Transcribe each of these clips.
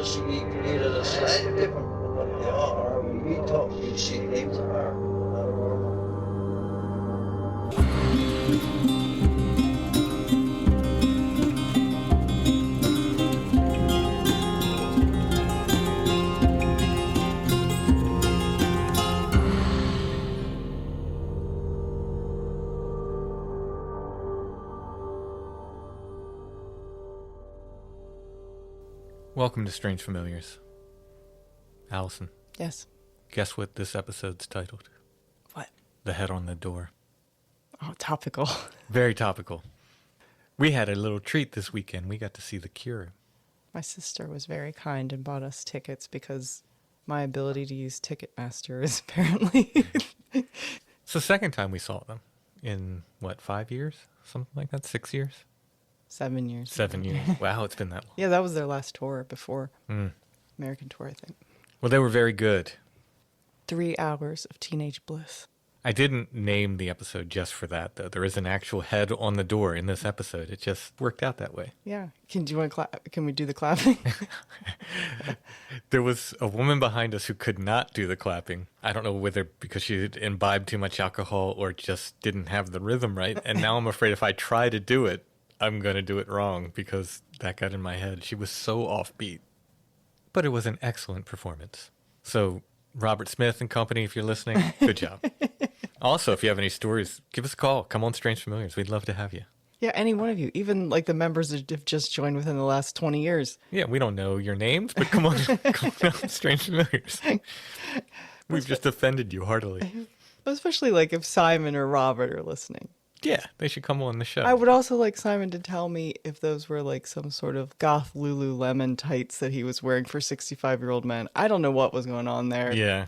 she needed a slightly different from what they are. We talk, she names are paranormal. Welcome to Strange Familiars. Allison, Yes. guess what this episode's titled? What? The Head on the Door. Oh, topical. Very topical. We had a little treat this weekend. We got to see The Cure. My sister was very kind and bought us tickets because my ability to use Ticketmaster is apparently... It's the second time we saw them in, 5 years? Something like that? 6 years? 7 years. 7 years. Wow, it's been that long. Yeah, that was their last tour before American tour, I think. Well, they were very good. 3 hours of teenage bliss. I didn't name the episode just for that, though. There is an actual head on the door in this episode. It just worked out that way. Yeah. Do you want to clap? Can we do the clapping? There was a woman behind us who could not do the clapping. I don't know whether because she had imbibed too much alcohol or just didn't have the rhythm right. And now I'm afraid if I try to do it, I'm going to do it wrong because that got in my head. She was so offbeat. But it was an excellent performance. So, Robert Smith and company, if you're listening, good job. Also, if you have any stories, give us a call. Come on Strange Familiars. We'd love to have you. Yeah, any one of you. Even like the members that have just joined within the last 20 years. Yeah, we don't know your names, but come on, come on Strange Familiars. We've just offended you heartily. Especially like if Simon or Robert are listening. Yeah, they should come on the show. I would also like Simon to tell me if those were like some sort of goth Lululemon tights that he was wearing for 65-year-old men. I don't know what was going on there. Yeah.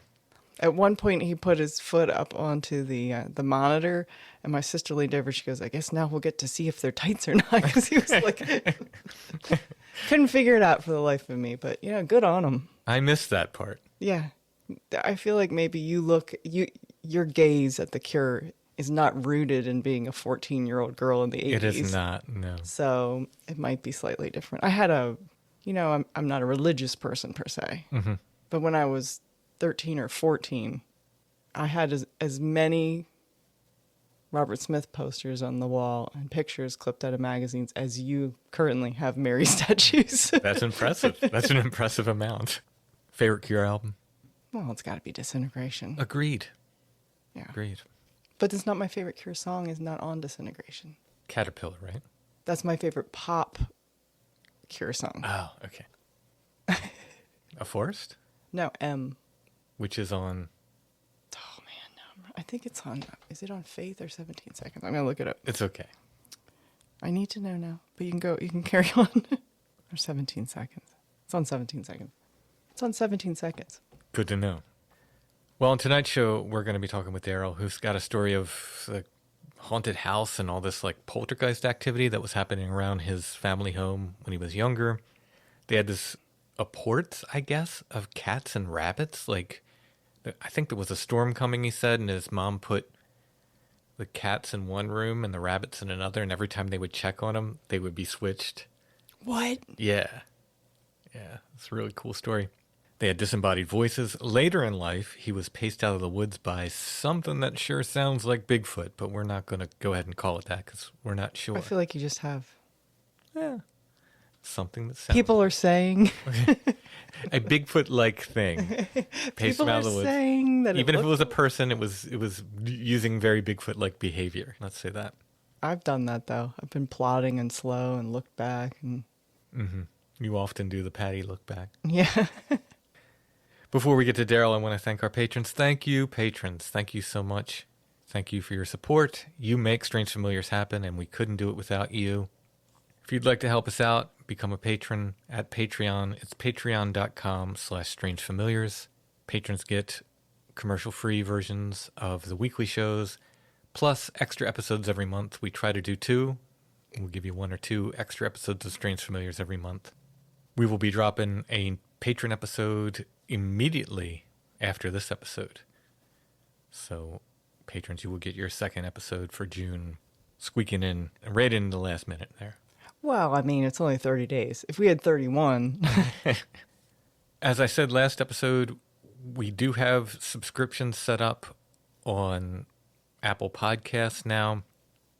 At one point, he put his foot up onto the monitor, and my sister leaned over. She goes, "I guess now we'll get to see if they're tights or not." Because he was like, couldn't figure it out for the life of me. But yeah, good on him. I missed that part. Yeah, I feel like maybe your gaze at The Cure is not rooted in being a 14-year-old girl in the 80s. It is not, no. So it might be slightly different. I had I'm not a religious person per se, but when I was 13 or 14, I had as many Robert Smith posters on the wall and pictures clipped out of magazines as you currently have Mary statues. That's impressive. That's an impressive amount. Favorite Cure album? Well, it's got to be Disintegration. Agreed. Yeah. Agreed. But it's not my favorite Cure song is not on Disintegration. Caterpillar, right? That's my favorite pop Cure song. Oh, okay. A Forest? No, M. Which is on... Oh, man. No, I think it's on... Is it on Faith or 17 Seconds? I'm going to look it up. It's okay. I need to know now. But you can carry on. Or 17 Seconds. It's on 17 Seconds. It's on 17 Seconds. Good to know. Well, on tonight's show, we're going to be talking with Darrell, who's got a story of the haunted house and all this like poltergeist activity that was happening around his family home when he was younger. They had this apports, I guess, of cats and rabbits. Like, I think there was a storm coming, he said, and his mom put the cats in one room and the rabbits in another, and every time they would check on them, they would be switched. What? Yeah. Yeah, it's a really cool story. They had disembodied voices. Later in life, he was paced out of the woods by something that sure sounds like Bigfoot, but we're not going to go ahead and call it that because we're not sure. I feel like you just have. Yeah. Something that sounds... People are saying. A Bigfoot-like thing. Paced him out of the woods. Saying that even if it was a person, it was using very Bigfoot-like behavior. Let's say that. I've done that, though. I've been plodding and slow and looked back. And You often do the Patty look back. Yeah. Before we get to Darrell, I want to thank our patrons. Thank you, patrons. Thank you so much. Thank you for your support. You make Strange Familiars happen, and we couldn't do it without you. If you'd like to help us out, become a patron at Patreon. It's patreon.com/strangefamiliars. Patrons get commercial-free versions of the weekly shows, plus extra episodes every month. We try to do 2. We'll give you 1 or 2 extra episodes of Strange Familiars every month. We will be dropping a patron episode immediately after this episode. So, patrons, you will get your second episode for June, squeaking in right in the last minute there. Well, I mean, it's only 30 days. If we had 31... As I said last episode, we do have subscriptions set up on Apple Podcasts now.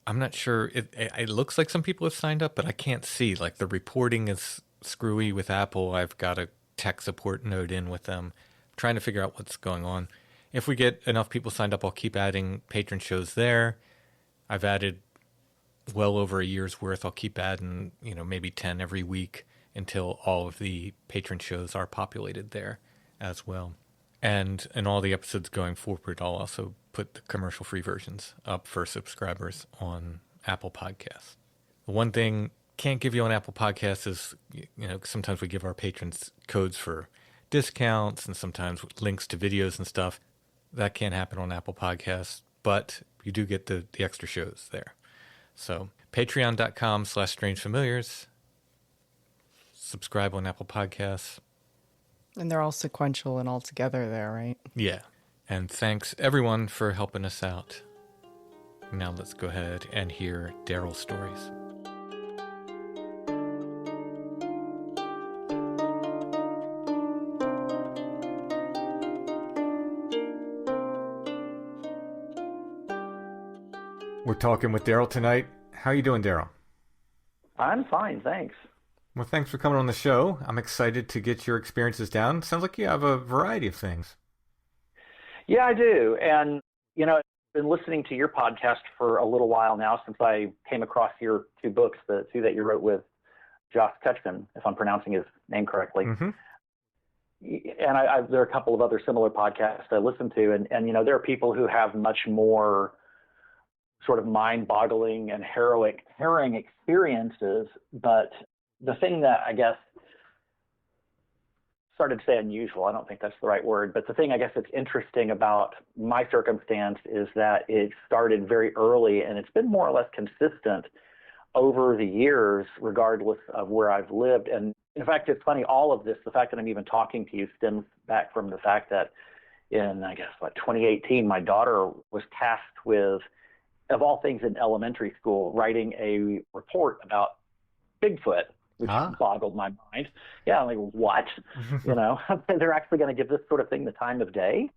I'm not sure. It looks like some people have signed up, but I can't see. Like, the reporting is screwy with Apple. I've got a tech support note in with them, trying to figure out what's going on. If we get enough people signed up, I'll keep adding patron shows there. I've added well over a year's worth. I'll keep adding, maybe 10 every week until all of the patron shows are populated there as well. And in all the episodes going forward, I'll also put the commercial-free versions up for subscribers on Apple Podcasts. The one thing can't give you on Apple Podcasts is, sometimes we give our patrons codes for discounts and sometimes links to videos and stuff. That can't happen on Apple Podcasts, but you do get the extra shows there. So patreon.com/strangefamiliars. Subscribe on Apple Podcasts. And they're all sequential and all together there, right? Yeah. And thanks everyone for helping us out. Now let's go ahead and hear Darrell's stories. We're talking with Darrell tonight. How are you doing, Darrell? I'm fine, thanks. Well, thanks for coming on the show. I'm excited to get your experiences down. Sounds like you have a variety of things. Yeah, I do. And, I've been listening to your podcast for a little while now since I came across your two books, the two that you wrote with Josh Ketchkin, if I'm pronouncing his name correctly. Mm-hmm. And there are a couple of other similar podcasts I listen to. And there are people who have much more sort of mind-boggling and harrowing experiences. But the thing that I guess started to say unusual, I don't think that's the right word, but the thing I guess that's interesting about my circumstance is that it started very early and it's been more or less consistent over the years, regardless of where I've lived. And in fact, it's funny, all of this, the fact that I'm even talking to you stems back from the fact that in, 2018, my daughter was tasked with, of all things in elementary school, writing a report about Bigfoot, which boggled my mind. Yeah, I'm like, what? They're actually going to give this sort of thing the time of day,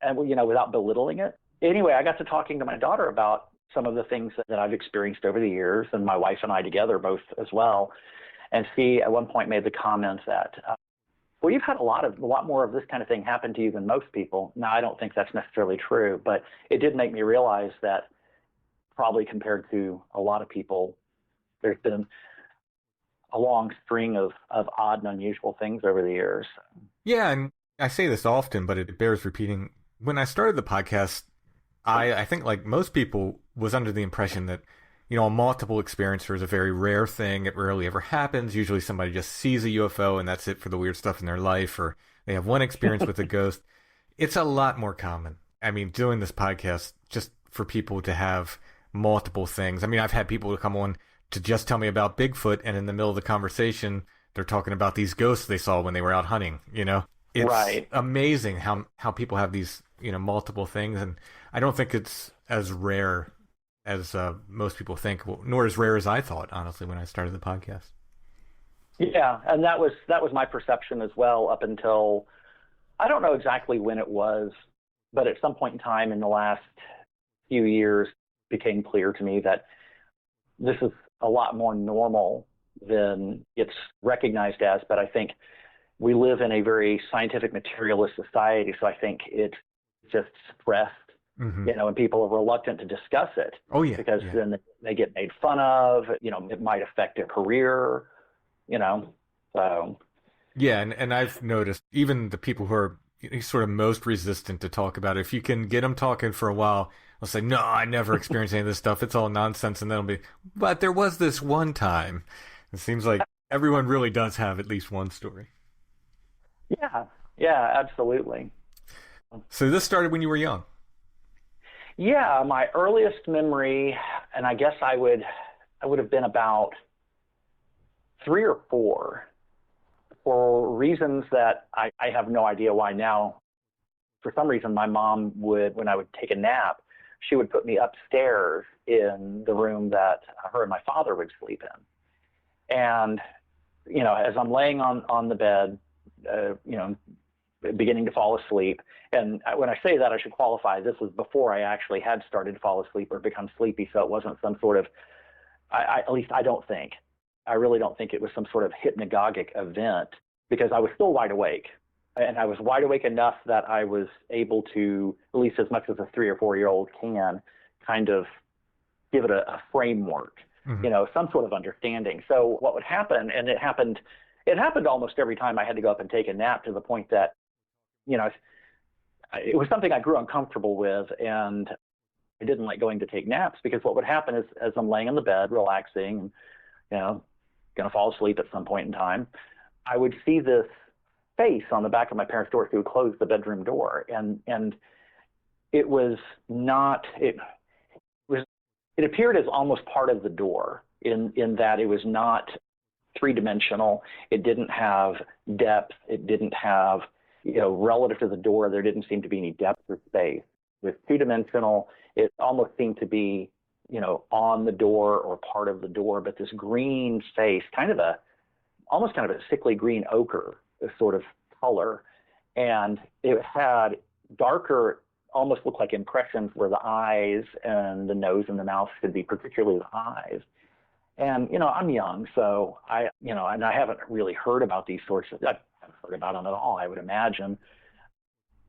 and without belittling it. Anyway, I got to talking to my daughter about some of the things that I've experienced over the years, and my wife and I together both as well. And she at one point made the comment that, well, you've had a lot more of this kind of thing happen to you than most people. Now, I don't think that's necessarily true, but it did make me realize that probably compared to a lot of people, there's been a long string of odd and unusual things over the years. Yeah, and I say this often, but it bears repeating. When I started the podcast, I think, like most people, was under the impression that, a multiple experiencer is a very rare thing. It rarely ever happens. Usually somebody just sees a UFO and that's it for the weird stuff in their life, or they have one experience with a ghost. It's a lot more common. I mean, doing this podcast, just for people to have multiple things. I mean, I've had people come on to just tell me about Bigfoot, and in the middle of the conversation, they're talking about these ghosts they saw when they were out hunting, It's right. Amazing how people have these, multiple things, and I don't think it's as rare as most people think, nor as rare as I thought, honestly, when I started the podcast. Yeah, and that was my perception as well up until, I don't know exactly when it was, but at some point in time in the last few years, it became clear to me that this is a lot more normal than it's recognized as, but I think we live in a very scientific materialist society, so I think it's just suppressed, and people are reluctant to discuss it. Oh, yeah. Because then they get made fun of, it might affect a career, so. Yeah, and I've noticed even the people who are sort of most resistant to talk about it, if you can get them talking for a while, they'll say, no, I never experienced any of this stuff. It's all nonsense. And then it'll be, but there was this one time. It seems like everyone really does have at least one story. Yeah, absolutely. So this started when you were young? Yeah, my earliest memory, and I guess I would have been about 3 or 4, for reasons that I have no idea why now. For some reason, my mom would, when I would take a nap, she would put me upstairs in the room that her and my father would sleep in. And, as I'm laying on the bed, beginning to fall asleep. And when I say that, I should qualify, this was before I actually had started to fall asleep or become sleepy. So it wasn't some sort of, at least I don't think, I really don't think it was some sort of hypnagogic event, because I was still wide awake. And I was wide awake enough that I was able to, at least as much as a 3 or 4 year old can, kind of give it a framework, some sort of understanding. So what would happen, and it happened almost every time I had to go up and take a nap, to the point that, it was something I grew uncomfortable with, and I didn't like going to take naps, because what would happen is, as I'm laying in the bed, relaxing, and, going to fall asleep at some point in time, I would see this face on the back of my parents' door. So we would close the bedroom door, and it was not, it appeared as almost part of the door, in that it was not three-dimensional. It didn't have depth. It didn't have, relative to the door, there didn't seem to be any depth or space. It was two-dimensional. It almost seemed to be, on the door or part of the door, but this green face, almost kind of a sickly green ochre sort of color. And it had darker, almost looked like impressions where the eyes and the nose and the mouth could be, particularly the eyes. And, I'm young, so and I haven't really heard about these sorts of, I haven't heard about them at all, I would imagine.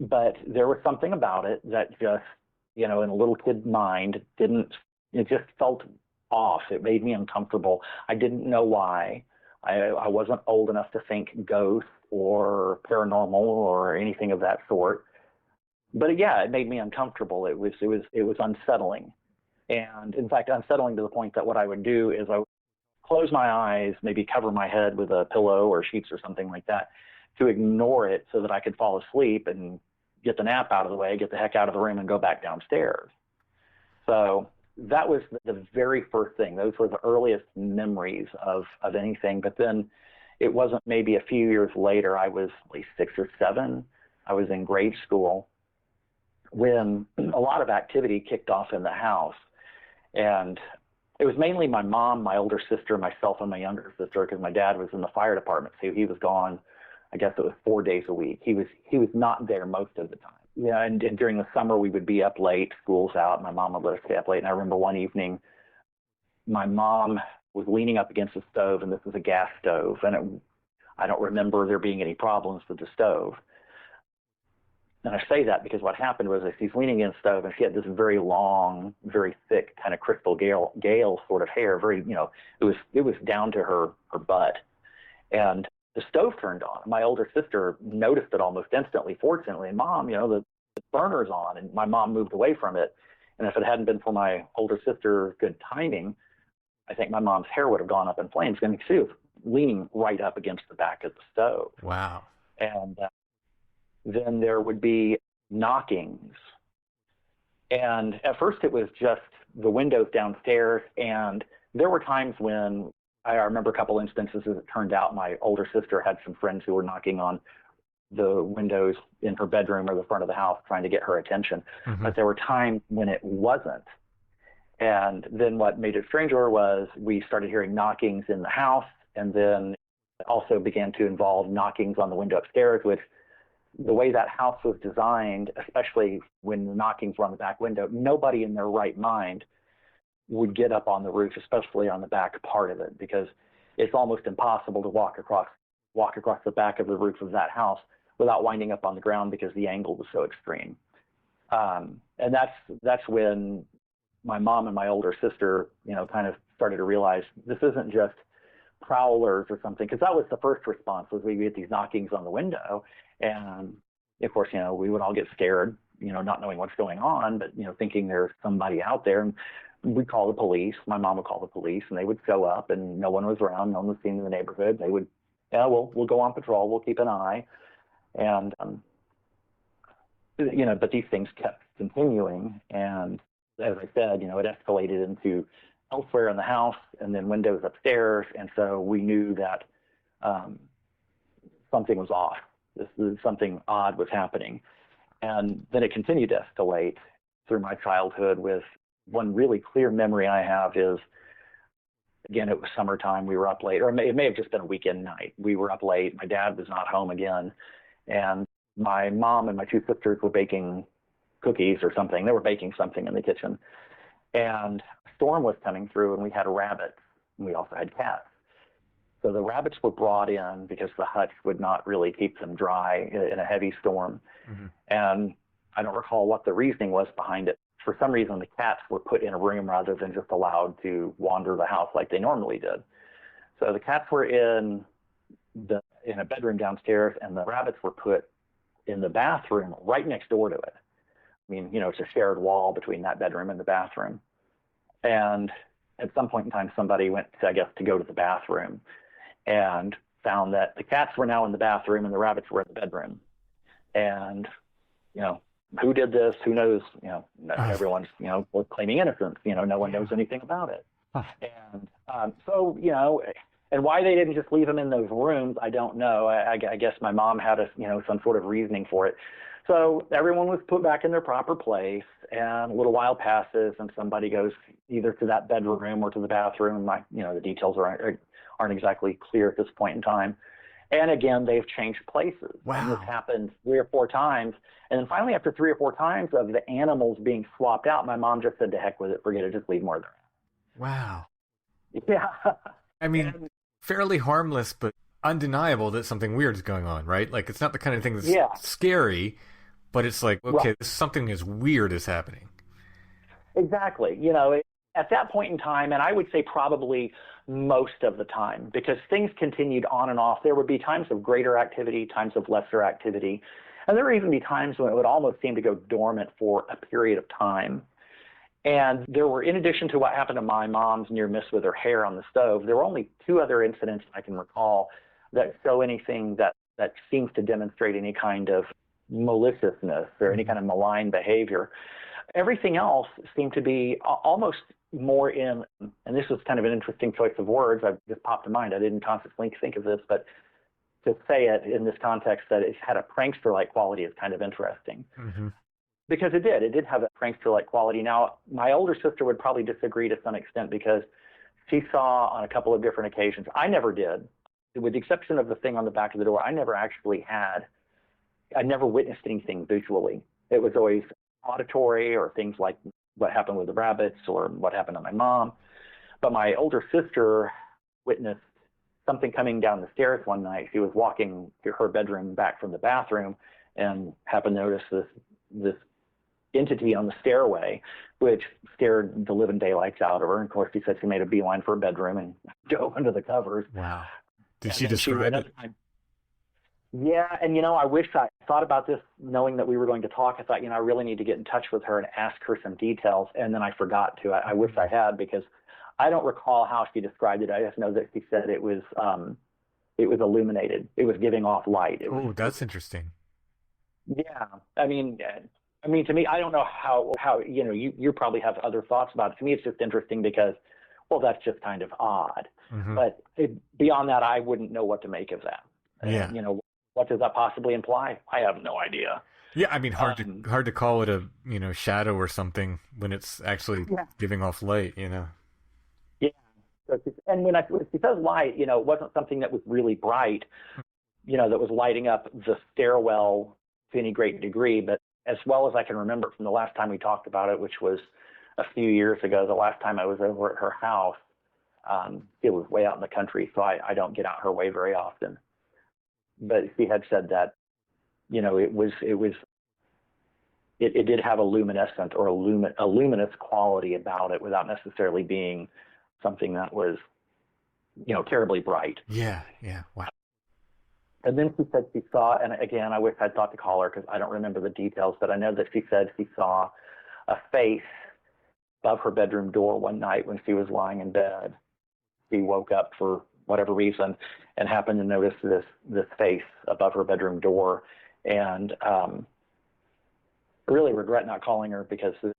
But there was something about it that just, in a little kid mind, it just felt off. It made me uncomfortable. I didn't know why. I wasn't old enough to think ghosts or paranormal or anything of that sort. But it made me uncomfortable. It was unsettling. And in fact, unsettling to the point that what I would do is I would close my eyes, maybe cover my head with a pillow or sheets or something like that, to ignore it so that I could fall asleep and get the nap out of the way, get the heck out of the room, and go back downstairs. So that was the very first thing. Those were the earliest memories of anything. But then it wasn't maybe a few years later, I was like 6 or 7, I was in grade school, when a lot of activity kicked off in the house. And it was mainly my mom, my older sister, myself, and my younger sister, because my dad was in the fire department. So he was gone, I guess it was 4 days a week. He was not there most of the time. Yeah, and during the summer, we would be up late, school's out, my mom would let us stay up late. And I remember one evening, my mom was leaning up against the stove, and this was a gas stove. And I don't remember there being any problems with the stove. And I say that because what happened was, she's leaning against the stove, and she had this very long, very thick, kind of crystal gale sort of hair. Very, it was down to her butt. And the stove turned on. My older sister noticed it almost instantly, fortunately. And Mom, the burner's on. And my mom moved away from it. And if it hadn't been for my older sister's good timing, I think my mom's hair would have gone up in flames. And she was leaning right up against the back of the stove. Wow. And then there would be knockings. And at first it was just the windows downstairs. And there were times when I remember a couple instances, as it turned out, my older sister had some friends who were knocking on the windows in her bedroom or the front of the house trying to get her attention. Mm-hmm. But there were times when it wasn't. And then what made it stranger was we started hearing knockings in the house, and then it also began to involve knockings on the window upstairs, which, the way that house was designed, especially when the knockings were on the back window, nobody in their right mind would get up on the roof, especially on the back part of it, because it's almost impossible to walk across the back of the roof of that house without winding up on the ground, because the angle was so extreme. And that's when my mom and my older sister, kind of started to realize this isn't just prowlers or something, because that was the first response, was we get these knockings on the window. And of course, we would all get scared, not knowing what's going on, but, thinking there's somebody out there. And we'd call the police. My mom would call the police, and they would show up, and no one was around. No one was seen in the neighborhood. They would, we'll go on patrol. We'll keep an eye. And, but these things kept continuing. And as I said, it escalated into elsewhere in the house, and then windows upstairs. And so we knew that something was off. Something odd was happening. And then it continued to escalate through my childhood, with one really clear memory I have is Again, it was summertime. We were up late, or it may have just been a weekend night. We were up late. My dad was not home again. And my mom and my two sisters were baking cookies or something. They were baking something in the kitchen. And a storm was coming through, and we had rabbits. And we also had cats. So the rabbits were brought in because the hutch would not really keep them dry in a heavy storm. Mm-hmm. And I don't recall what the reasoning was behind it. For some reason, the cats were put in a room rather than just allowed to wander the house like they normally did. So the cats were in a bedroom downstairs, and the rabbits were put in the bathroom right next door to it. I mean, it's a shared wall between that bedroom and the bathroom. And at some point in time, somebody went, to go to the bathroom and found that the cats were now in the bathroom and the rabbits were in the bedroom. And, who did this? Who knows? Everyone's, claiming innocence. No one knows anything about it. And so, and why they didn't just leave them in those rooms, I don't know. I guess my mom had some sort of reasoning for it. So everyone was put back in their proper place, and a little while passes, and somebody goes either to that bedroom or to the bathroom. The details aren't exactly clear at this point in time. And again, they've changed places. Wow. And this happened 3 or 4 times. And then finally, after 3 or 4 times of the animals being swapped out, my mom just said, to heck with it, forget it, just leave more there. Wow. Yeah. I mean, fairly harmless, but undeniable that something weird is going on, right? Like, it's not the kind of thing that's scary, but it's like, okay, right. Something as weird is happening. Exactly. At that point in time, and I would say probably most of the time, because things continued on and off. There would be times of greater activity, times of lesser activity. And there would even be times when it would almost seem to go dormant for a period of time. And there were, in addition to what happened to my mom's near miss with her hair on the stove, there were only 2 other incidents I can recall that show anything that seems to demonstrate any kind of maliciousness or any kind of malign behavior. Everything else seemed to be almost more in, and this was kind of an interesting choice of words, I just popped in mind, I didn't consciously think of this, but to say it in this context that it had a prankster-like quality is kind of interesting. Mm-hmm. Because it did have a prankster-like quality. Now, my older sister would probably disagree to some extent because she saw on a couple of different occasions. I never did. With the exception of the thing on the back of the door, I never witnessed anything visually. It was always auditory or things like what happened with the rabbits or what happened to my mom. But my older sister witnessed something coming down the stairs one night. She was walking to her bedroom back from the bathroom and happened to notice this entity on the stairway, which scared the living daylights out of her. And of course, she said she made a beeline for her bedroom and dove under the covers. Wow. Did she describe it? Yeah, and I wish I thought about this knowing that we were going to talk. I thought, I really need to get in touch with her and ask her some details, and then I forgot to. I wish I had, because I don't recall how she described it. I just know that she said it was illuminated. It was giving off light. Oh, that's interesting. Yeah, I mean, to me, I don't know how you probably have other thoughts about it. To me, it's just interesting because, well, that's just kind of odd. Mm-hmm. But beyond that, I wouldn't know what to make of that. Yeah. What does that possibly imply? I have no idea. Yeah, I mean, hard to call it a shadow or something when it's actually giving off light. Yeah. And when she says light, it wasn't something that was really bright, that was lighting up the stairwell to any great degree. But as well as I can remember from the last time we talked about it, which was a few years ago, the last time I was over at her house, it was way out in the country, so I don't get out her way very often. But she had said that, it did have a luminescent or a luminous quality about it without necessarily being something that was, terribly bright. Yeah. Wow. And then she said she saw, and again, I wish I'd thought to call her because I don't remember the details, but I know that she said she saw a face above her bedroom door one night when she was lying in bed. She woke up for whatever reason and happened to notice this face above her bedroom door, and I really regret not calling her because I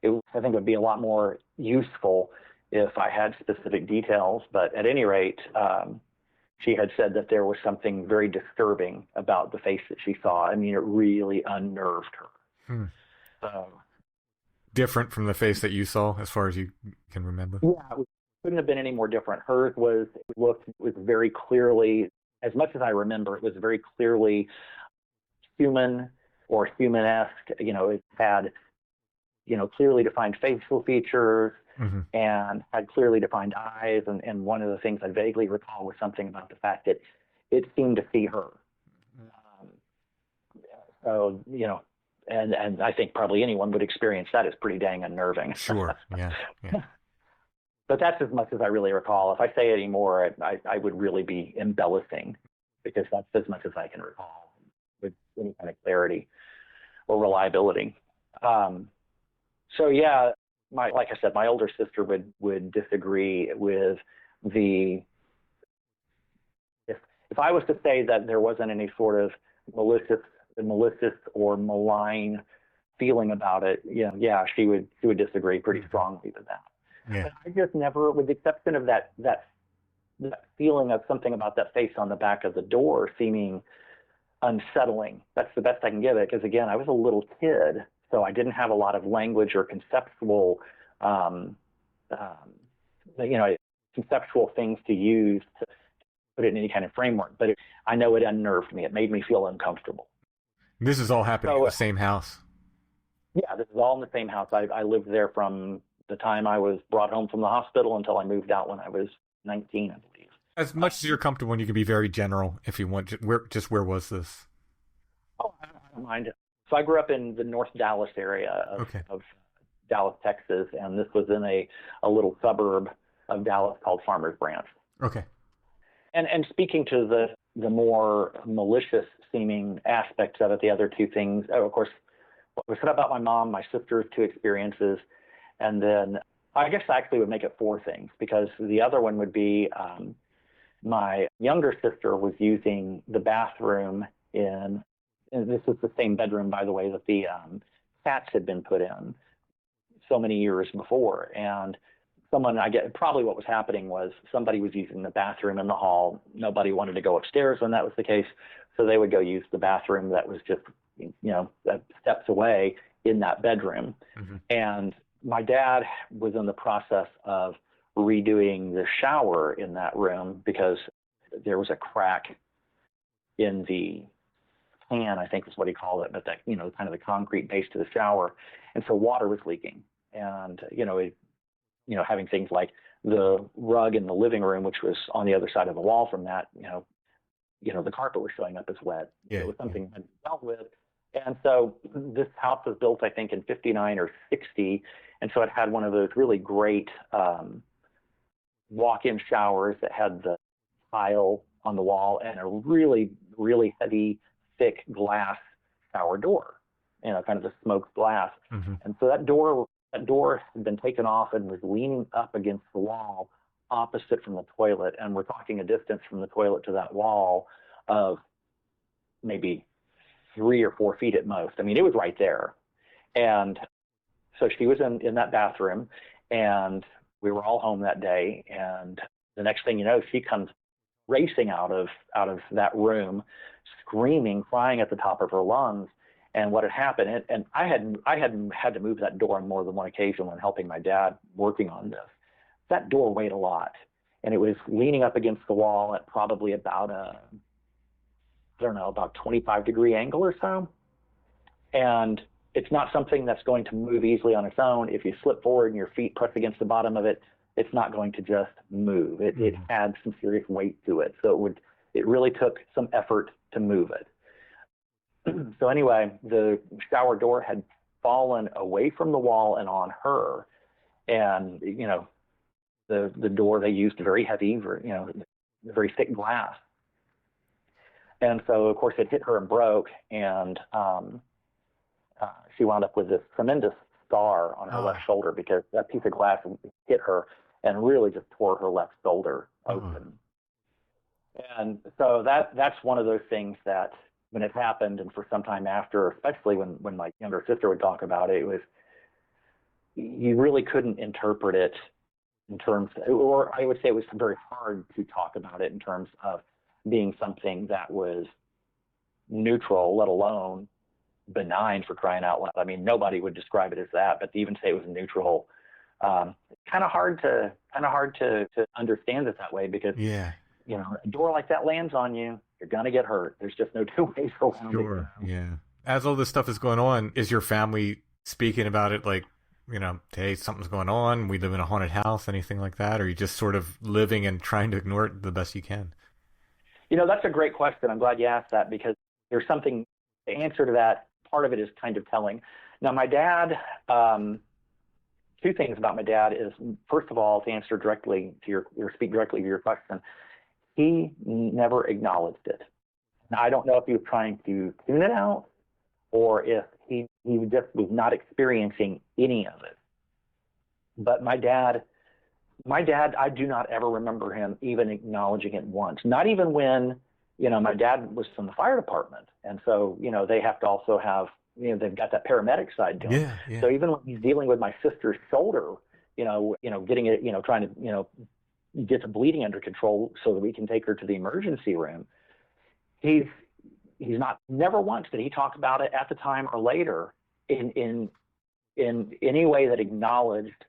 think it would be a lot more useful if I had specific details. But at any rate, she had said that there was something very disturbing about the face that she saw. I mean, it really unnerved her. So, different from the face that you saw, as far as you can remember. Yeah, couldn't have been any more different. Hers was very clearly, as much as I remember, it was very clearly human or human-esque. It had, clearly defined facial features and had clearly defined eyes. And one of the things I vaguely recall was something about the fact that it seemed to see her. So, and I think probably anyone would experience that as pretty dang unnerving. Sure. Yeah. But that's as much as I really recall. If I say any more, I would really be embellishing, because that's as much as I can recall with any kind of clarity or reliability. So yeah, like I said, my older sister would disagree with the. If I was to say that there wasn't any sort of malicious or malign feeling about it, she would disagree pretty strongly with that. Yeah. But I just never, with the exception of that feeling of something about that face on the back of the door seeming unsettling. That's the best I can give it, because again, I was a little kid, so I didn't have a lot of language or conceptual, conceptual things to use to put it in any kind of framework. But I know it unnerved me. It made me feel uncomfortable. This is all happening in the same house. Yeah, this is all in the same house. I lived there from the time I was brought home from the hospital until I moved out when I was 19, I believe. As much as you're comfortable, and you can be very general if you want. Where was this? Oh, I don't mind. So I grew up in the North Dallas area of Dallas, Texas, and this was in a little suburb of Dallas called Farmers Branch. Okay. And speaking to the more malicious seeming aspects of it, the other two things, of course, what was said about my mom, my sister's two experiences, and then I guess I actually would make it four things, because the other one would be my younger sister was using the bathroom and this is the same bedroom, by the way, that the cats had been put in so many years before. And probably what was happening was somebody was using the bathroom in the hall. Nobody wanted to go upstairs when that was the case. So they would go use the bathroom that was just, steps away in that bedroom. Mm-hmm. And my dad was in the process of redoing the shower in that room because there was a crack in the pan, I think is what he called it, but that, kind of the concrete base to the shower. And so water was leaking. And, having things like the rug in the living room, which was on the other side of the wall from that, the carpet was showing up as wet. Yeah. It was something I dealt with. And so this house was built, I think, in 59 or 60. And so it had one of those really great walk-in showers that had the tile on the wall and a really, really heavy, thick glass shower door, kind of the smoked glass. Mm-hmm. And so that door had been taken off and was leaning up against the wall opposite from the toilet. And we're talking a distance from the toilet to that wall of maybe 3 or 4 feet at most. I mean, it was right there. And so she was in that bathroom, and we were all home that day. And the next thing you know, she comes racing out of that room, screaming, crying at the top of her lungs. And what had happened, and I had to move that door on more than one occasion when helping my dad working on this. That door weighed a lot, and it was leaning up against the wall at probably about about 25-degree angle or so. And it's not something that's going to move easily on its own. If you slip forward and your feet press against the bottom of it, it's not going to just move. It had some serious weight to it. So it really took some effort to move it. So anyway, the shower door had fallen away from the wall and on her. And, the door they used very heavy, very thick glass. And so, of course, it hit her and broke. And she wound up with this tremendous scar on her left shoulder because that piece of glass hit her and really just tore her left shoulder open. And so that's one of those things that when it happened and for some time after, especially when my younger sister would talk about it, you really couldn't interpret it in terms, or I would say it was very hard to talk about it in terms of being something that was neutral, let alone benign, for crying out loud. I mean, nobody would describe it as that, but to even say it was neutral It's kind of hard to understand it that way because Yeah. A door like that lands on you, you're gonna get hurt. There's just no two ways around it. Sure. Yeah. As all this stuff is going on, is your family speaking about it like, hey, something's going on, we live in a haunted house, anything like that? Or are you just sort of living and trying to ignore it the best you can? That's a great question. I'm glad you asked that because there's something, the answer to that, part of it is kind of telling. Now, my dad, two things about my dad is, first of all, to answer directly to your speak directly to your question, he never acknowledged it. Now, I don't know if he was trying to tune it out or if he just was not experiencing any of it. But my dad, I do not ever remember him even acknowledging it once. Not even when, my dad was from the fire department. And so, they have to also have, they've got that paramedic side to them. Yeah. So even when he's dealing with my sister's shoulder, getting it, trying to, get the bleeding under control so that we can take her to the emergency room, he's never once did he talk about it at the time or later in any way that acknowledged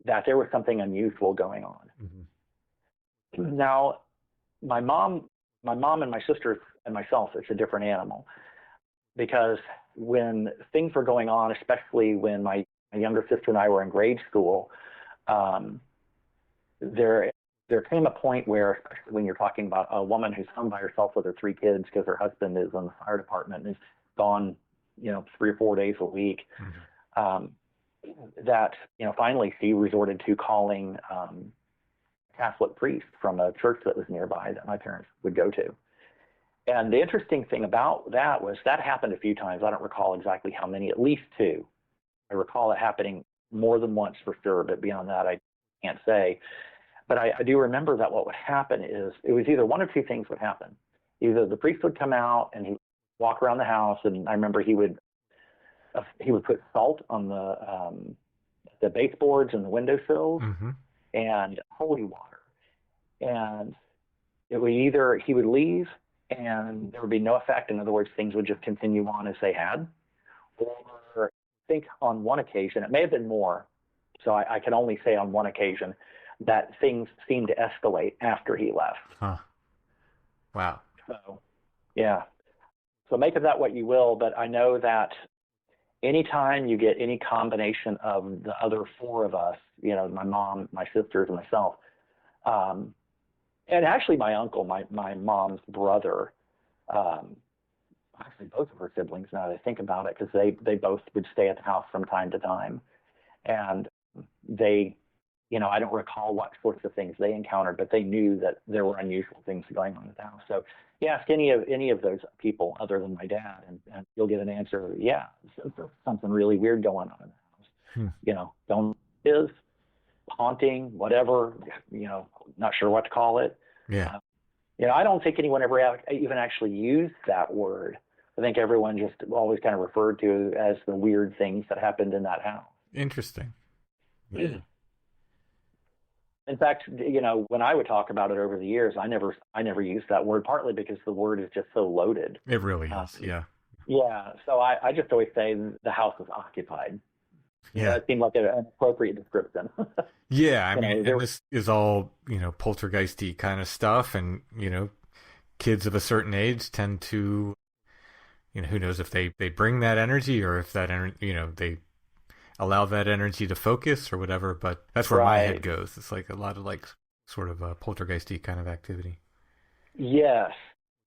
that there was something unusual going on. Mm-hmm. Now, my mom and my sister and myself, it's a different animal because when things were going on, especially when my younger sister and I were in grade school, there came a point where, especially when you're talking about a woman who's home by herself with her 3 kids because her husband is on the fire department and is gone, 3 or 4 days a week, that, finally she resorted to calling a Catholic priest from a church that was nearby that my parents would go to. And the interesting thing about that was that happened a few times. I don't recall exactly how many, at least 2. I recall it happening more than once for sure, but beyond that, I can't say. But I do remember that what would happen is it was either one of 2 things would happen. Either the priest would come out and he'd walk around the house, and I remember he would put salt on the baseboards and the windowsills and holy water. And it would either he would leave and there would be no effect. In other words, things would just continue on as they had. Or I think on one occasion, it may have been more, so I can only say on one occasion, that things seemed to escalate after he left. Huh. Wow. So, yeah. So make of that what you will, but I know that anytime you get any combination of the other 4 of us, my mom, my sisters, and myself, and actually my uncle, my mom's brother, actually both of her siblings, now that I think about it, because they both would stay at the house from time to time. And they, I don't recall what sorts of things they encountered, but they knew that there were unusual things going on at the house. So you ask any of those people other than my dad, and you'll get an answer, yeah, there's something really weird going on in the house. Don't is haunting, whatever, not sure what to call it. Yeah. I don't think anyone ever even actually used that word. I think everyone just always kind of referred to as the weird things that happened in that house. Interesting. Yeah. In fact, when I would talk about it over the years, I never used that word, partly because the word is just so loaded. It really is, yeah. Yeah, so I just always say the house was occupied. Yeah. It seemed like an appropriate description. Yeah, I mean, and this is all, poltergeisty kind of stuff, and, kids of a certain age tend to, who knows if they bring that energy or if that, they allow that energy to focus or whatever, but that's where my head goes. It's like a lot of sort of poltergeisty kind of activity. Yes,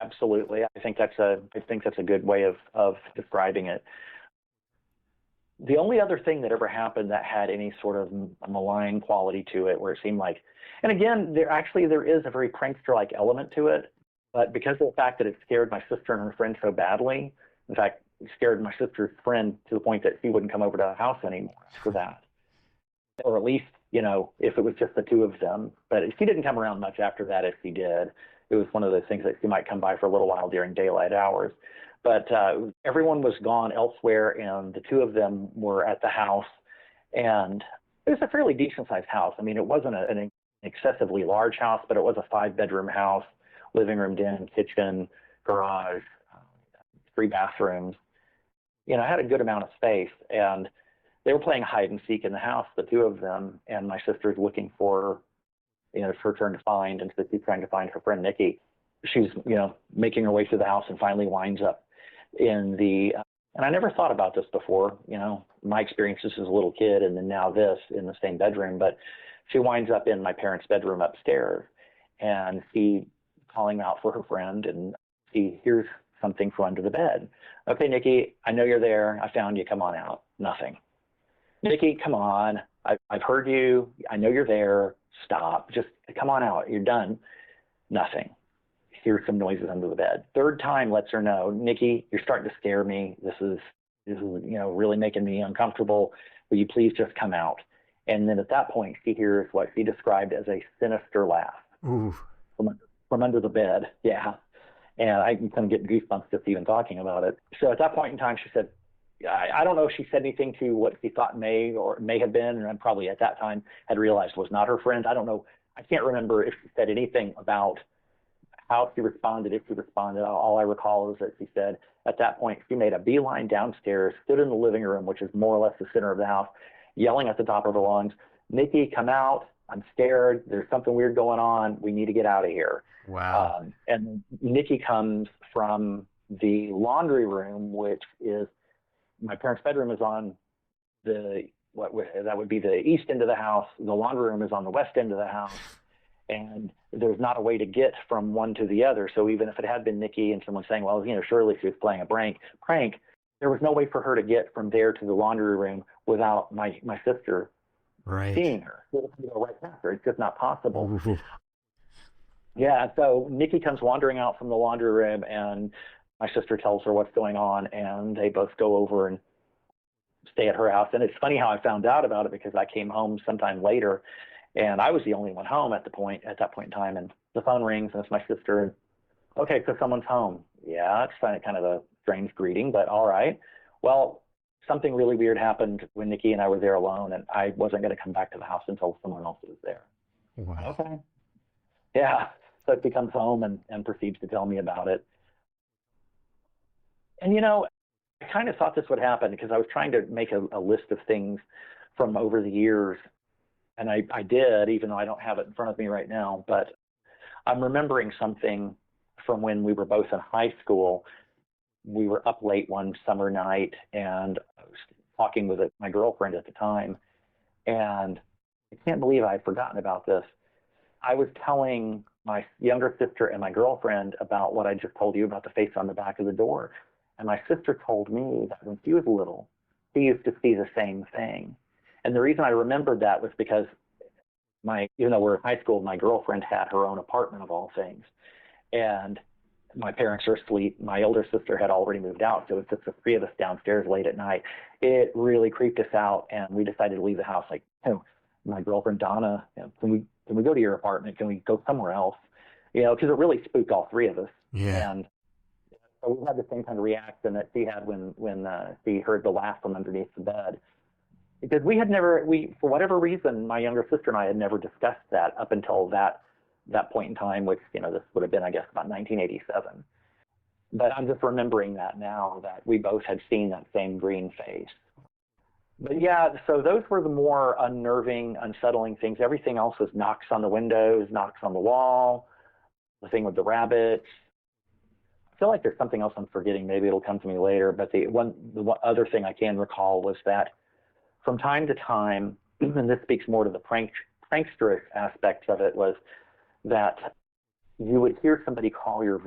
absolutely. I think that's a good way of describing it. The only other thing that ever happened that had any sort of malign quality to it, where it seemed like, and again, there is a very prankster-like element to it, but because of the fact that it scared my sister and her friend so badly, in fact, it scared my sister's friend to the point that she wouldn't come over to the house anymore after that. Or at least, if it was just the 2 of them. But she didn't come around much after that if she did. It was one of those things that she might come by for a little while during daylight hours. But everyone was gone elsewhere, and the 2 of them were at the house. And it was a fairly decent-sized house. I mean, it wasn't an excessively large house, but it was a 5-bedroom house, living room, den, kitchen, garage, 3 bathrooms. It had a good amount of space. And they were playing hide and seek in the house, the two of them, and my sister's looking for, it's her turn to find, and so she's trying to find her friend Nikki. She's, making her way through the house and finally winds up in and I never thought about this before, my experiences as a little kid and then now this in the same bedroom, but she winds up in my parents' bedroom upstairs, and she calling out for her friend, and she hears something from under the bed. Okay, Nikki, I know you're there. I found you. Come on out. Nothing. Nikki, come on. I've heard you. I know you're there. Stop. Just come on out. You're done. Nothing. Hears some noises under the bed. Third time lets her know, Nikki, you're starting to scare me. This is really making me uncomfortable. Will you please just come out? And then at that point, she hears what she described as a sinister laugh. Ooh. From under the bed. Yeah. And I kind of get goosebumps just even talking about it. So at that point in time, she said, I don't know if she said anything to what she thought may have been, and probably at that time had realized was not her friend. I don't know. I can't remember if she said anything about how she responded, if she responded. All I recall is that she said at that point, she made a beeline downstairs, stood in the living room, which is more or less the center of the house, yelling at the top of her lungs, Nikki, come out. I'm scared. There's something weird going on. We need to get out of here. Wow. And Nikki comes from the laundry room, which is my parents' bedroom is on that would be the east end of the house. The laundry room is on the west end of the house. And there's not a way to get from one to the other. So even if it had been Nikki and someone saying, well, surely she was playing a prank, there was no way for her to get from there to the laundry room without my sister seeing her. Right past her. It's just not possible. Ooh. Yeah, so Nikki comes wandering out from the laundry room, and my sister tells her what's going on, and they both go over and stay at her house. And it's funny how I found out about it, because I came home sometime later, and I was the only one home at that point in time. And the phone rings, and it's my sister. And, okay, so someone's home. Yeah, it's kind of a strange greeting, but all right. Well, something really weird happened when Nikki and I were there alone, and I wasn't going to come back to the house until someone else was there. Wow. Okay. Yeah. So she comes home and proceeds to tell me about it. And, I kind of thought this would happen, because I was trying to make a list of things from over the years. And I did, even though I don't have it in front of me right now. But I'm remembering something from when we were both in high school. We were up late one summer night, and I was talking with my girlfriend at the time. And I can't believe I had forgotten about this. I was telling my younger sister and my girlfriend about what I just told you about the face on the back of the door. And my sister told me that when she was little, she used to see the same thing. And the reason I remembered that was because even though we're in high school, my girlfriend had her own apartment of all things. And my parents are asleep. My older sister had already moved out, so it was just the three of us downstairs late at night. It really creeped us out, and we decided to leave the house. Like, my girlfriend Donna, can we go to your apartment? Can we go somewhere else? Because it really spooked all three of us. Yeah. And so we had the same kind of reaction that she had when she heard the laugh from underneath the bed. Because for whatever reason, my younger sister and I had never discussed that up until that point in time, which, this would have been, I guess, about 1987. But I'm just remembering that now, that we both had seen that same green face. But yeah, so those were the more unnerving, unsettling things. Everything else was knocks on the windows, knocks on the wall, the thing with the rabbits. I feel like there's something else I'm forgetting. Maybe it'll come to me later. But the one other thing I can recall was that from time to time, and this speaks more to the prankster aspects of it, was that you would hear somebody call your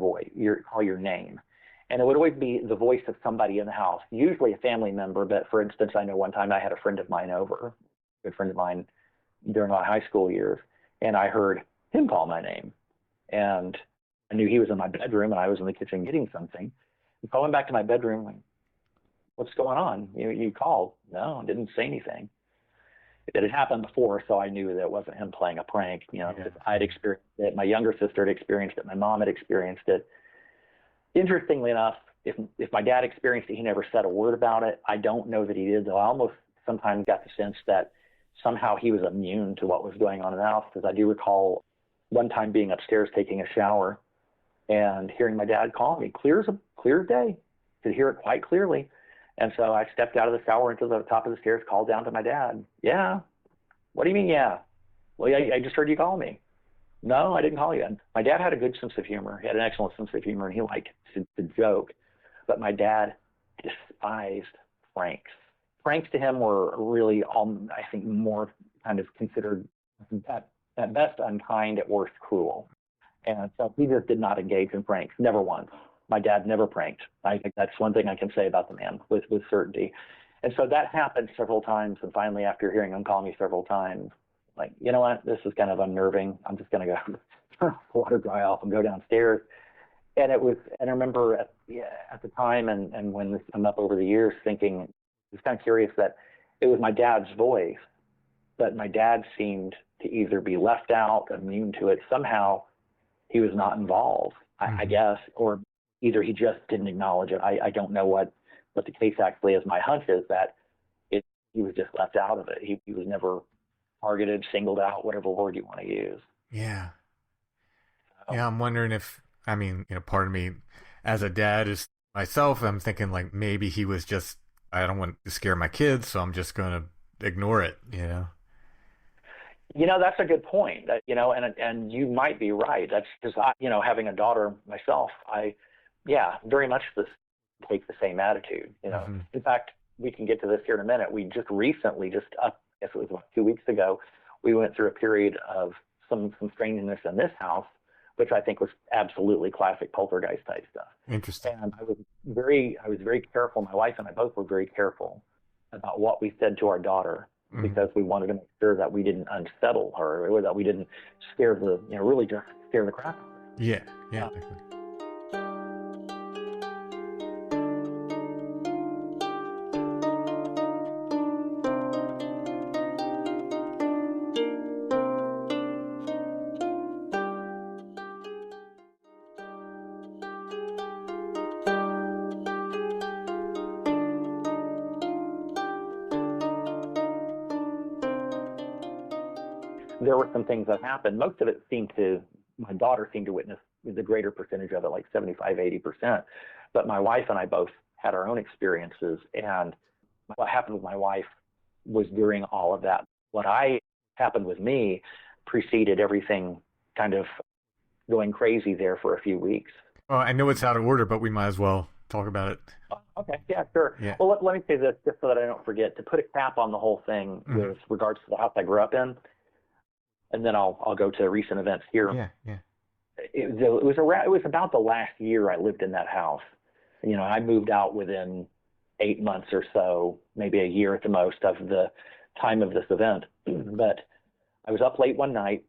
name. And it would always be the voice of somebody in the house, usually a family member. But for instance, I know one time I had a friend of mine over, a good friend of mine during my high school years, and I heard him call my name. And I knew he was in my bedroom, and I was in the kitchen getting something. And so I went back to my bedroom, like, what's going on? You called. No, I didn't say anything. It had happened before, so I knew that it wasn't him playing a prank. I had experienced it. My younger sister had experienced it. My mom had experienced it. Interestingly enough, if my dad experienced it, he never said a word about it. I don't know that he did, though. I almost sometimes got the sense that somehow he was immune to what was going on in the house, because I do recall one time being upstairs taking a shower and hearing my dad call me, clear as day. Could hear it quite clearly. And so I stepped out of the shower into the top of the stairs, called down to my dad. Yeah. What do you mean, yeah? Well, yeah, I just heard you call me. No, I didn't call you. And my dad had a good sense of humor. He had an excellent sense of humor, and he liked to joke. But my dad despised pranks. Pranks to him were really, I think, more kind of considered at best unkind, at worst cruel. And so he just did not engage in pranks, never once. My dad never pranked. I think that's one thing I can say about the man with certainty. And so that happened several times. And finally, after hearing him call me several times, like, you know what, this is kind of unnerving. I'm just going to go turn the water dry off and go downstairs. And I remember at the time and when this came up over the years, thinking, it was kind of curious that it was my dad's voice, but my dad seemed to either be left out, immune to it. Somehow he was not involved, I guess, or either he just didn't acknowledge it. I don't know what the case actually is. My hunch is that he was just left out of it. He was never targeted, singled out, whatever word you want to use. Yeah. Yeah, I'm wondering if, part of me as a dad is myself, I'm thinking like maybe he was just, I don't want to scare my kids, so I'm just going to ignore it, That's a good point. And you might be right. That's because having a daughter myself, I very much take the same attitude. In fact, we can get to this here in a minute. We just recently, I guess it was about 2 weeks ago, we went through a period of some strangeness in this house, which I think was absolutely classic poltergeist type stuff. Interesting. And I was very careful. My wife and I both were very careful about what we said to our daughter, because we wanted to make sure that we didn't unsettle her, or that we didn't scare really just scare the crap out of her. Yeah, exactly. There were some things that happened. Most of it my daughter seemed to witness the greater percentage of it, like 75, 80%. But my wife and I both had our own experiences. And what happened with my wife was during all of that. What happened with me preceded everything kind of going crazy there for a few weeks. Well, I know it's out of order, but we might as well talk about it. Okay, yeah, sure. Yeah. Well, let me say this just so that I don't forget, to put a cap on the whole thing with regards to the house I grew up in. And then I'll go to recent events here. Yeah. It was about the last year I lived in that house. I moved out within 8 months or so, maybe a year at the most, of the time of this event. But I was up late one night,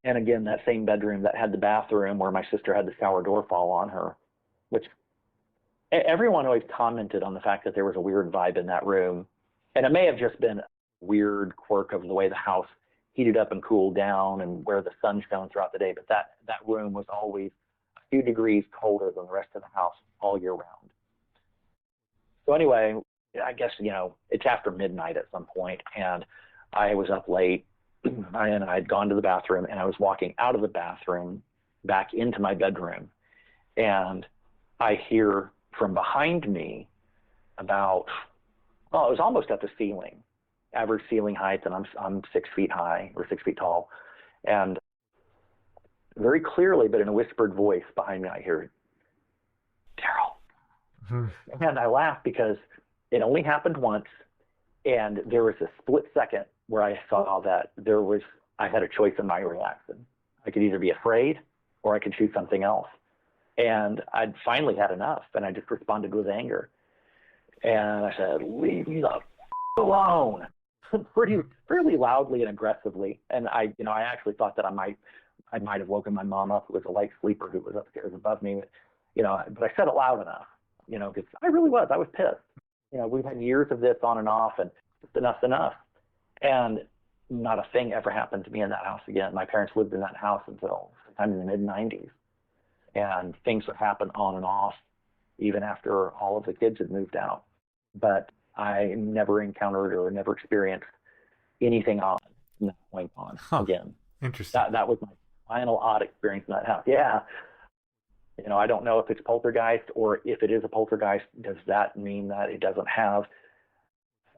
and again, that same bedroom that had the bathroom where my sister had the shower door fall on her, which everyone always commented on the fact that there was a weird vibe in that room. And it may have just been a weird quirk of the way the house heated up and cooled down and where the sun shone throughout the day. But that room was always a few degrees colder than the rest of the house all year round. So anyway, I guess, it's after midnight at some point, and I was up late, and I'd gone to the bathroom, and I was walking out of the bathroom back into my bedroom, and I hear from behind me it was almost at the ceiling, average ceiling height, and I'm 6 feet high or 6 feet tall. And very clearly, but in a whispered voice behind me, I hear, Darrell. And I laugh because it only happened once. And there was a split second where I saw that I had a choice in my reaction. I could either be afraid or I could choose something else. And I'd finally had enough, and I just responded with anger. And I said, leave me the alone, fairly loudly and aggressively. And I actually thought that I might have woken my mom up, who was a light sleeper, who was upstairs above me. But I said it loud enough, because I was pissed. We've had years of this on and off, and just enough's enough. And not a thing ever happened to me in that house again. My parents lived in that house until sometime in the mid-90s. And things would happen on and off, even after all of the kids had moved out. But I never encountered or never experienced anything odd from that point on again. Interesting. That was my final odd experience in that house. Yeah. I don't know if it's poltergeist, or if it is a poltergeist, does that mean that it doesn't have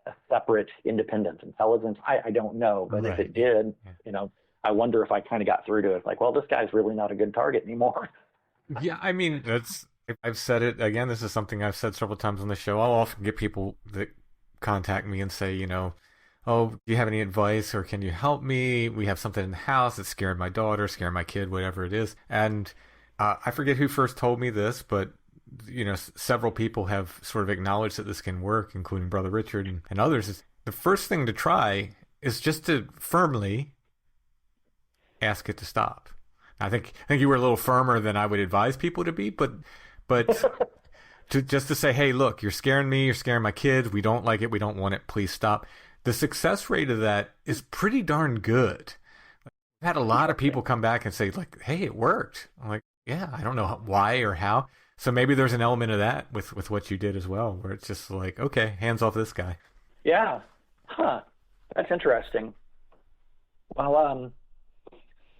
a separate independent intelligence? I don't know. But if Right. it did, Yeah. I wonder if I kind of got through to it. Like, well, this guy's really not a good target anymore. Yeah, I mean, I've said it again. This is something I've said several times on the show. I'll often get people that contact me and say, oh, do you have any advice or can you help me? We have something in the house that's scaring my daughter, scaring my kid, whatever it is. And I forget who first told me this, but several people have sort of acknowledged that this can work, including Brother Richard and others. Is the first thing to try is just to firmly ask it to stop. I think you were a little firmer than I would advise people to be, but to say, hey, look, you're scaring me, you're scaring my kids, we don't like it, we don't want it, please stop. The success rate of that is pretty darn good. I've had a lot of people come back and say, like, hey, it worked. I'm like, yeah, I don't know why or how. So maybe there's an element of that with what you did as well, where it's just like, okay, hands off this guy. Yeah. Huh. That's interesting. Well,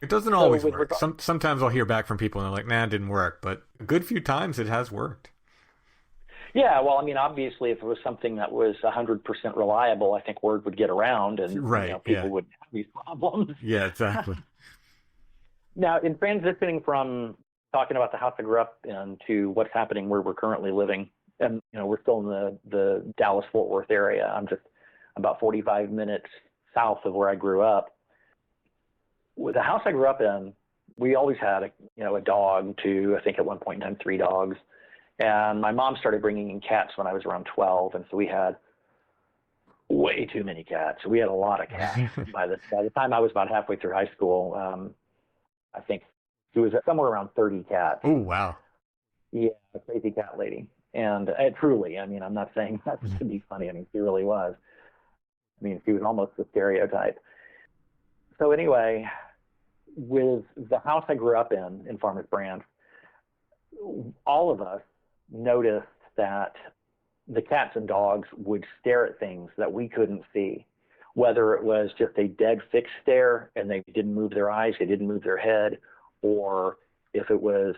it doesn't always work. Sometimes I'll hear back from people and they're like, nah, it didn't work. But a good few times it has worked. Yeah, well, I mean, obviously, if it was something that was 100% reliable, I think word would get around and people would have these problems. Yeah, exactly. Now, in transitioning from talking about the house I grew up in to what's happening where we're currently living, and we're still in the Dallas-Fort Worth area. I'm just about 45 minutes south of where I grew up. With the house I grew up in, we always had a dog, two, I think at one point in time 3 dogs. And my mom started bringing in cats when I was around 12, and so we had way too many cats. We had a lot of cats. By the time I was about halfway through high school, I think it was somewhere around 30 cats. Oh, wow. Yeah, a crazy cat lady. And truly, I mean, I'm not saying that to be funny. I mean, she really was. I mean, she was almost a stereotype. So anyway, with the house I grew up in Farmers Branch, all of us noticed that the cats and dogs would stare at things that we couldn't see, whether it was just a dead fixed stare and they didn't move their eyes, they didn't move their head, or if it was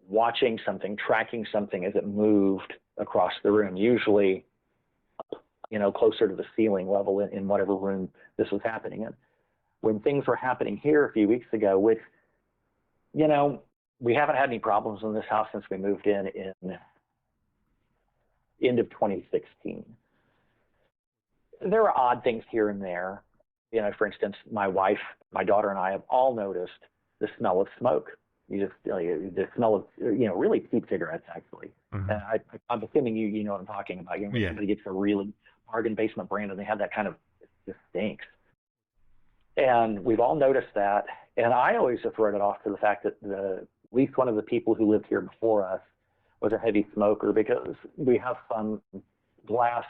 watching something, tracking something as it moved across the room, usually closer to the ceiling level in whatever room this was happening in. When things were happening here a few weeks ago, which we haven't had any problems in this house since we moved in end of 2016. There are odd things here and there. For instance, my wife, my daughter, and I have all noticed the smell of smoke. The smell of really cheap cigarettes, actually. Mm-hmm. And I'm assuming you know what I'm talking about. Somebody gets a really bargain basement brand and they have that kind of, it just stinks. And we've all noticed that. And I always have wrote it off to the fact that at least one of the people who lived here before us was a heavy smoker, because we have some glass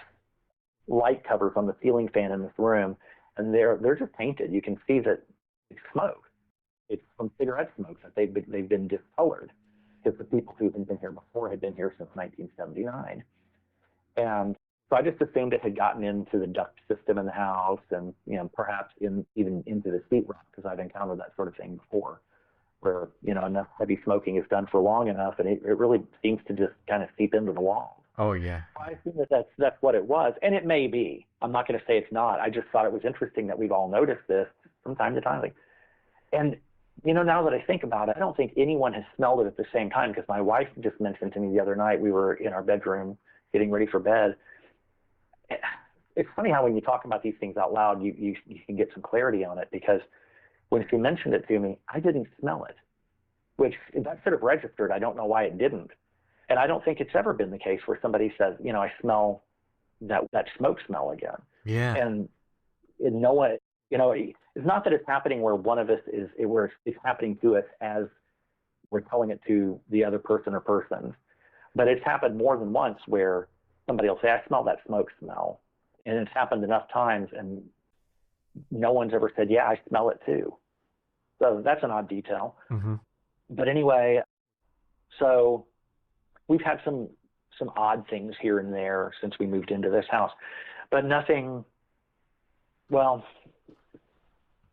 light covers on the ceiling fan in this room, and they're just painted. You can see that it's smoke. It's from cigarette smoke that they've been discolored, because the people who've been here before had been here since 1979. And so I just assumed it had gotten into the duct system in the house, and perhaps even into the sheetrock, because I've encountered that sort of thing before, where enough heavy smoking is done for long enough, and it really seems to just kind of seep into the walls. Oh yeah. So I assume that's what it was, and it may be. I'm not going to say it's not. I just thought it was interesting that we've all noticed this from time to time. And now that I think about it, I don't think anyone has smelled it at the same time, because my wife just mentioned to me the other night, we were in our bedroom getting ready for bed. It's funny how when you talk about these things out loud, you can get some clarity on it, because when she mentioned it to me, I didn't smell it, which that should have registered. I don't know why it didn't. And I don't think it's ever been the case where somebody says, I smell that smoke smell again. Yeah. And no one, it's not that it's happening where one of us where it's happening to us as we're telling it to the other person or persons, but it's happened more than once where somebody will say, I smell that smoke smell. And it's happened enough times, and no one's ever said, yeah, I smell it too. So that's an odd detail. Mm-hmm. But anyway, so we've had some odd things here and there since we moved into this house, but nothing, well,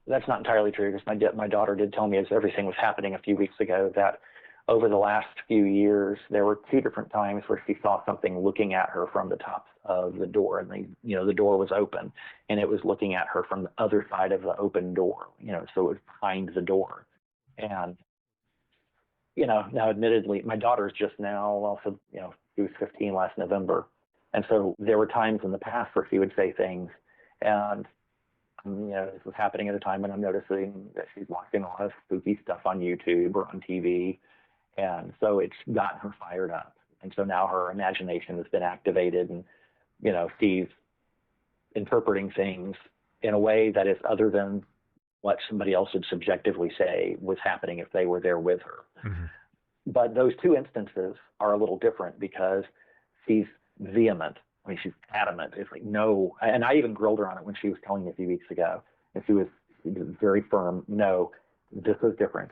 that's not entirely true, because my daughter did tell me as everything was happening a few weeks ago that over the last few years, there were 2 different times where she saw something looking at her from the top of the door, and the door was open, and it was looking at her from the other side of the open door, so it was behind the door. And, now admittedly, my daughter's just now, also, she was 15 last November. And so there were times in the past where she would say things, and, this was happening at a time when I'm noticing that she's watching a lot of spooky stuff on YouTube or on TV. And so it's gotten her fired up. And so now her imagination has been activated, and, she's interpreting things in a way that is other than what somebody else would subjectively say was happening if they were there with her. Mm-hmm. But those 2 instances are a little different because she's vehement. I mean, she's adamant. It's like, no. And I even grilled her on it when she was telling me a few weeks ago. And she was very firm. No, this was different.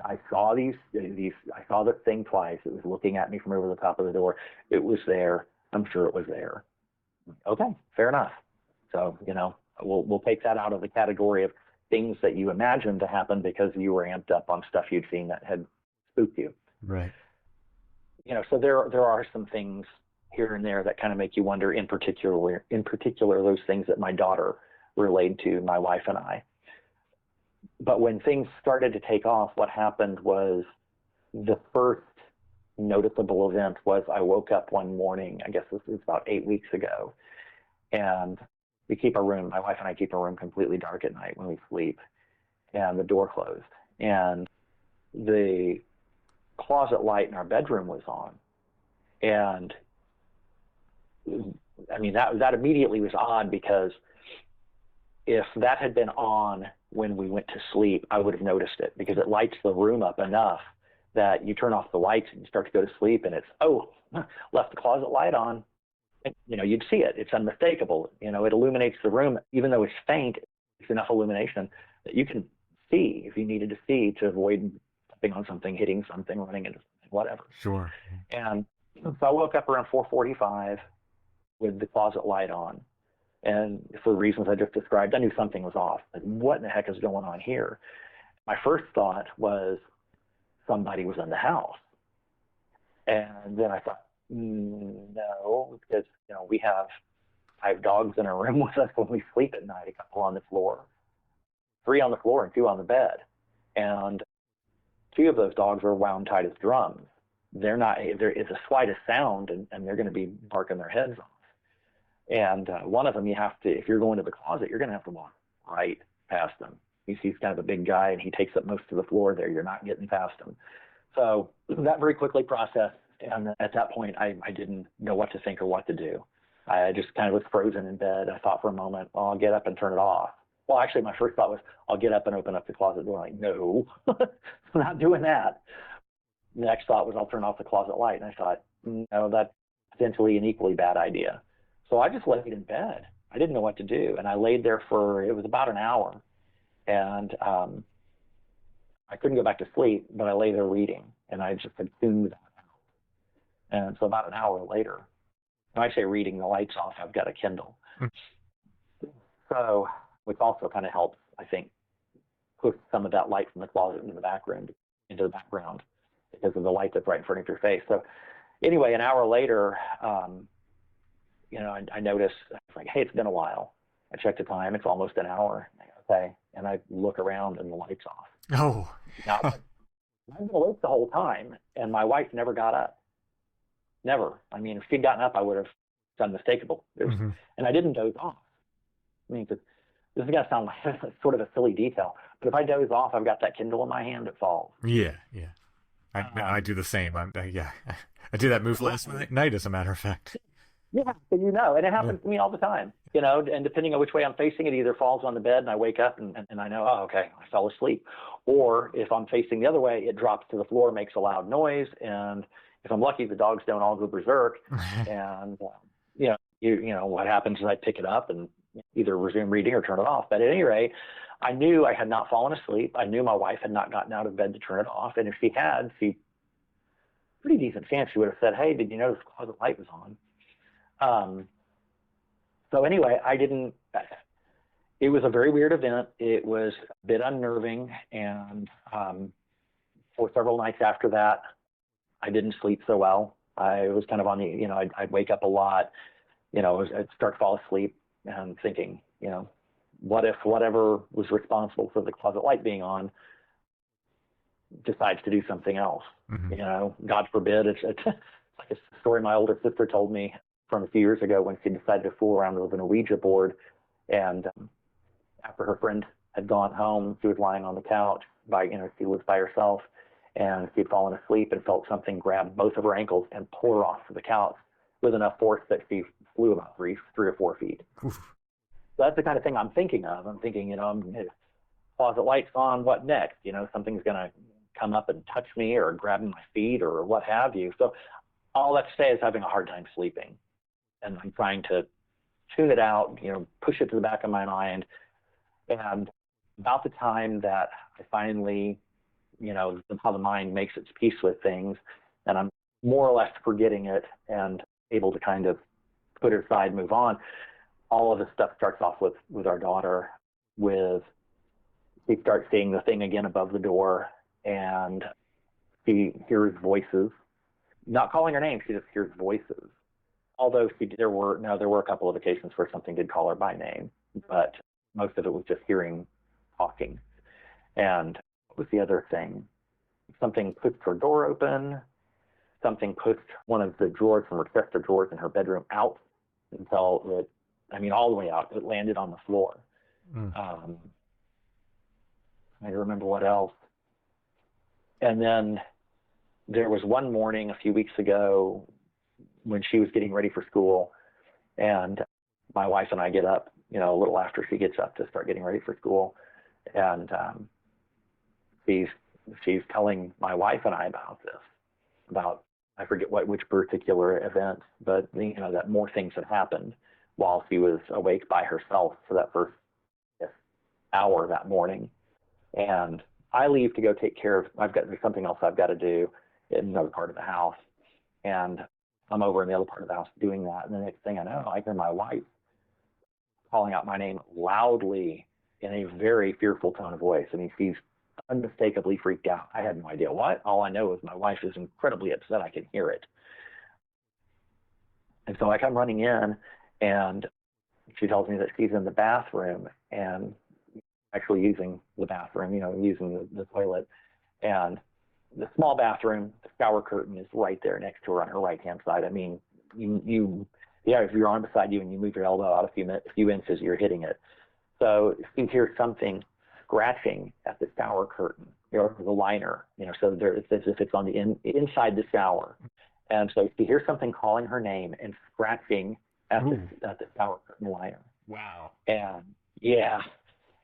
I saw I saw this thing twice. It was looking at me from over the top of the door. It was there. I'm sure it was there. Okay, fair enough. So, we'll take that out of the category of things that you imagined to happen because you were amped up on stuff you'd seen that had spooked you. Right. So there are some things here and there that kind of make you wonder, in particular those things that my daughter relayed to my wife and I. But when things started to take off, what happened was the first noticeable event was I woke up one morning, I guess this was about 8 weeks ago, and my wife and I keep our room completely dark at night when we sleep, and the door closed, and the closet light in our bedroom was on. And I mean, that immediately was odd, because if that had been on when we went to sleep, I would have noticed it, because it lights the room up enough that you turn off the lights and you start to go to sleep, and it's, left the closet light on. And, you'd see it. It's unmistakable. It illuminates the room, even though it's faint. It's enough illumination that you can see if you needed to see, to avoid stepping on something, hitting something, running into something, whatever. Sure. And so I woke up around 4:45 with the closet light on. And for the reasons I just described, I knew something was off. Like, what in the heck is going on here? My first thought was somebody was in the house. And then I thought, no, because, we have 5 dogs in a room with us when we sleep at night, a couple on the floor, 3 on the floor and 2 on the bed. And 2 of those dogs are wound tight as drums. There is the slightest sound, and they're going to be barking their heads off. And one of them, if you're going to the closet, you're going to have to walk right past him. He's kind of a big guy, and he takes up most of the floor there. You're not getting past him. So that very quickly processed. And at that point, I didn't know what to think or what to do. I just kind of was frozen in bed. I thought for a moment, I'll get up and turn it off. Well, actually, my first thought was, I'll get up and open up the closet door. Like, no, I'm not doing that. The next thought was, I'll turn off the closet light. And I thought, no, that's potentially an equally bad idea. So I just laid in bed. I didn't know what to do. And I laid there it was about an hour. And I couldn't go back to sleep, but I lay there reading. And I just consumed that. And so about an hour later, when I say reading, the light's off, I've got a Kindle. So, which also kind of helps, I think, push some of that light from the closet into the background, because of the light that's right in front of your face. So anyway, an hour later, I noticed, I was like, hey, it's been a while. I checked the time, it's almost an hour. Okay. And I look around and the light's off. Oh. Now, I've been awake the whole time, and my wife never got up. Never. I mean, if she'd gotten up, I would have done unmistakable. And I didn't doze off. I mean, this is going to sound like sort of a silly detail, but if I doze off, I've got that Kindle in my hand, it falls. Yeah. I do the same. I did that move last night, as a matter of fact. Yeah, and it happens to me all the time, and depending on which way I'm facing, it either falls on the bed and I wake up and I know, okay, I fell asleep. Or if I'm facing the other way, it drops to the floor, makes a loud noise, and if I'm lucky, the dogs don't all go berserk. And, what happens is I pick it up and either resume reading or turn it off. But at any rate, I knew I had not fallen asleep. I knew my wife had not gotten out of bed to turn it off. And if she had, pretty decent chance she would have said, hey, did you notice the closet light was on? So anyway, it was a very weird event. It was a bit unnerving. And for several nights after that, I didn't sleep so well. I was kind of on the, I'd wake up a lot, I'd start to fall asleep and thinking, what if whatever was responsible for the closet light being on decides to do something else? God forbid. It's like a story my older sister told me from a few years ago when she decided to fool around with an Ouija board. And after her friend had gone home, she was lying on the couch she was by herself, and she'd fallen asleep and felt something grab both of her ankles and pull her off the couch with enough force that she flew about three or 4 feet. Oof. So that's the kind of thing I'm thinking of. I'm thinking, closet lights on, what next? Something's going to come up and touch me or grab my feet or what have you. So all that to say is having a hard time sleeping. And I'm trying to tune it out, push it to the back of my mind. And about the time that I finally, how the mind makes its peace with things, and I'm more or less forgetting it and able to kind of put it aside, move on, all of this stuff starts off with our daughter, she starts seeing the thing again above the door, and she hears voices, not calling her name, she just hears voices. Although there were a couple of occasions where something did call her by name, but most of it was just hearing talking. And what was the other thing? Something pushed her door open. Something pushed one of the drawers from her chest of drawers in her bedroom out until all the way out. It landed on the floor. I remember what else. And then there was one morning a few weeks ago when she was getting ready for school, and my wife and I get up, a little after she gets up to start getting ready for school, and she's telling my wife and I about I forget which particular event, but that more things had happened while she was awake by herself for that first hour that morning. And I leave to go take care of, there's something else I've got to do in another part of the house. And I'm over in the other part of the house doing that. And the next thing I know, I hear my wife calling out my name loudly in a very fearful tone of voice. She's unmistakably freaked out. I had no idea what. All I know is my wife is incredibly upset. I can hear it. And so I come running in, and she tells me that she's in the bathroom and actually using the bathroom, using the toilet. And the small bathroom, the shower curtain is right there next to her on her right-hand side. If you're on beside you and you move your elbow out a few inches, you're hitting it. So you hear something scratching at the shower curtain, or the liner, so it's as if it's on the inside the shower. And so she hears something calling her name and scratching at the shower curtain liner. Wow. And yeah.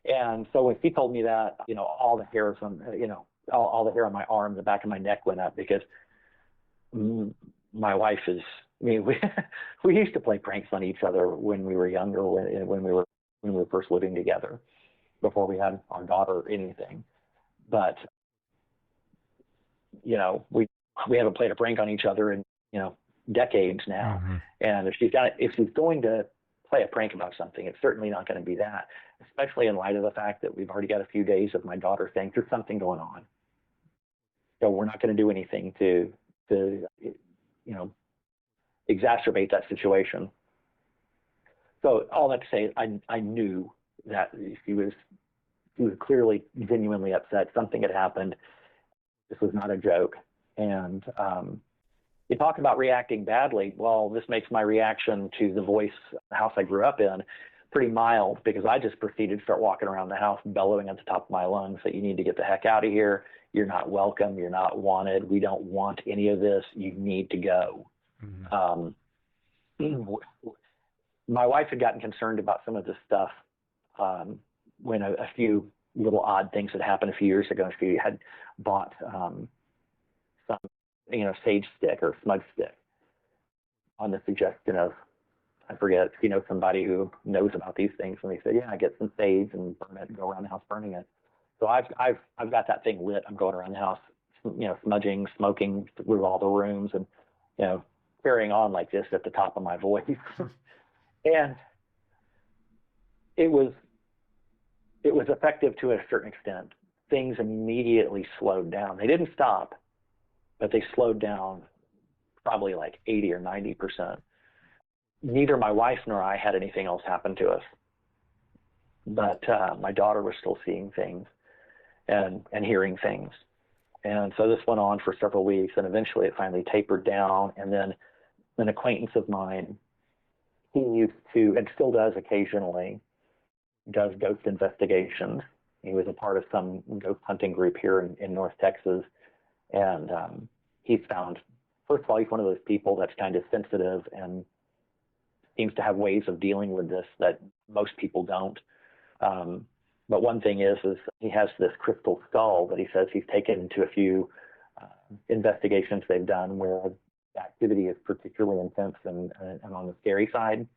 And so when she told me that, all the hairs on, all the hair on my arm, the back of my neck went up, because my wife we used to play pranks on each other when we were younger, when we were first living together, before we had our daughter or anything. But, we haven't played a prank on each other in, decades now. Mm-hmm. And if she's going to play a prank about something, it's certainly not going to be that, especially in light of the fact that we've already got a few days of my daughter saying there's something going on. So we're not going to do anything to exacerbate that situation. So all that to say, I knew that she was clearly genuinely upset. Something had happened. This was not a joke. And you talk about reacting badly. Well, this makes my reaction to the house I grew up in pretty mild, because I just proceeded to start walking around the house bellowing at the top of my lungs that you need to get the heck out of here. You're not welcome. You're not wanted. We don't want any of this. You need to go. Mm-hmm. My wife had gotten concerned about some of this stuff when a few little odd things had happened a few years ago. She had bought some, sage stick or smudge stick on the suggestion of, I forget, somebody who knows about these things. And they said, yeah, I get some sage and burn it and go around the house burning it. So I've got that thing lit. I'm going around the house, smudging, smoking through all the rooms, and, carrying on like this at the top of my voice. And it was effective to a certain extent. things immediately slowed down. They didn't stop, but they slowed down probably like 80 or 90%. Neither my wife nor I had anything else happen to us. But my daughter was still seeing things and hearing things. And so this went on for several weeks, and eventually it finally tapered down. And then an acquaintance of mine, he used to, and still does occasionally, does ghost investigations. He was a part of some ghost hunting group here in North Texas. And he's found, first of all, he's one of those people that's kind of sensitive and seems to have ways of dealing with this that most people don't. But one thing is he has this crystal skull that he says he's taken into a few investigations they've done where the activity is particularly intense and on the scary side.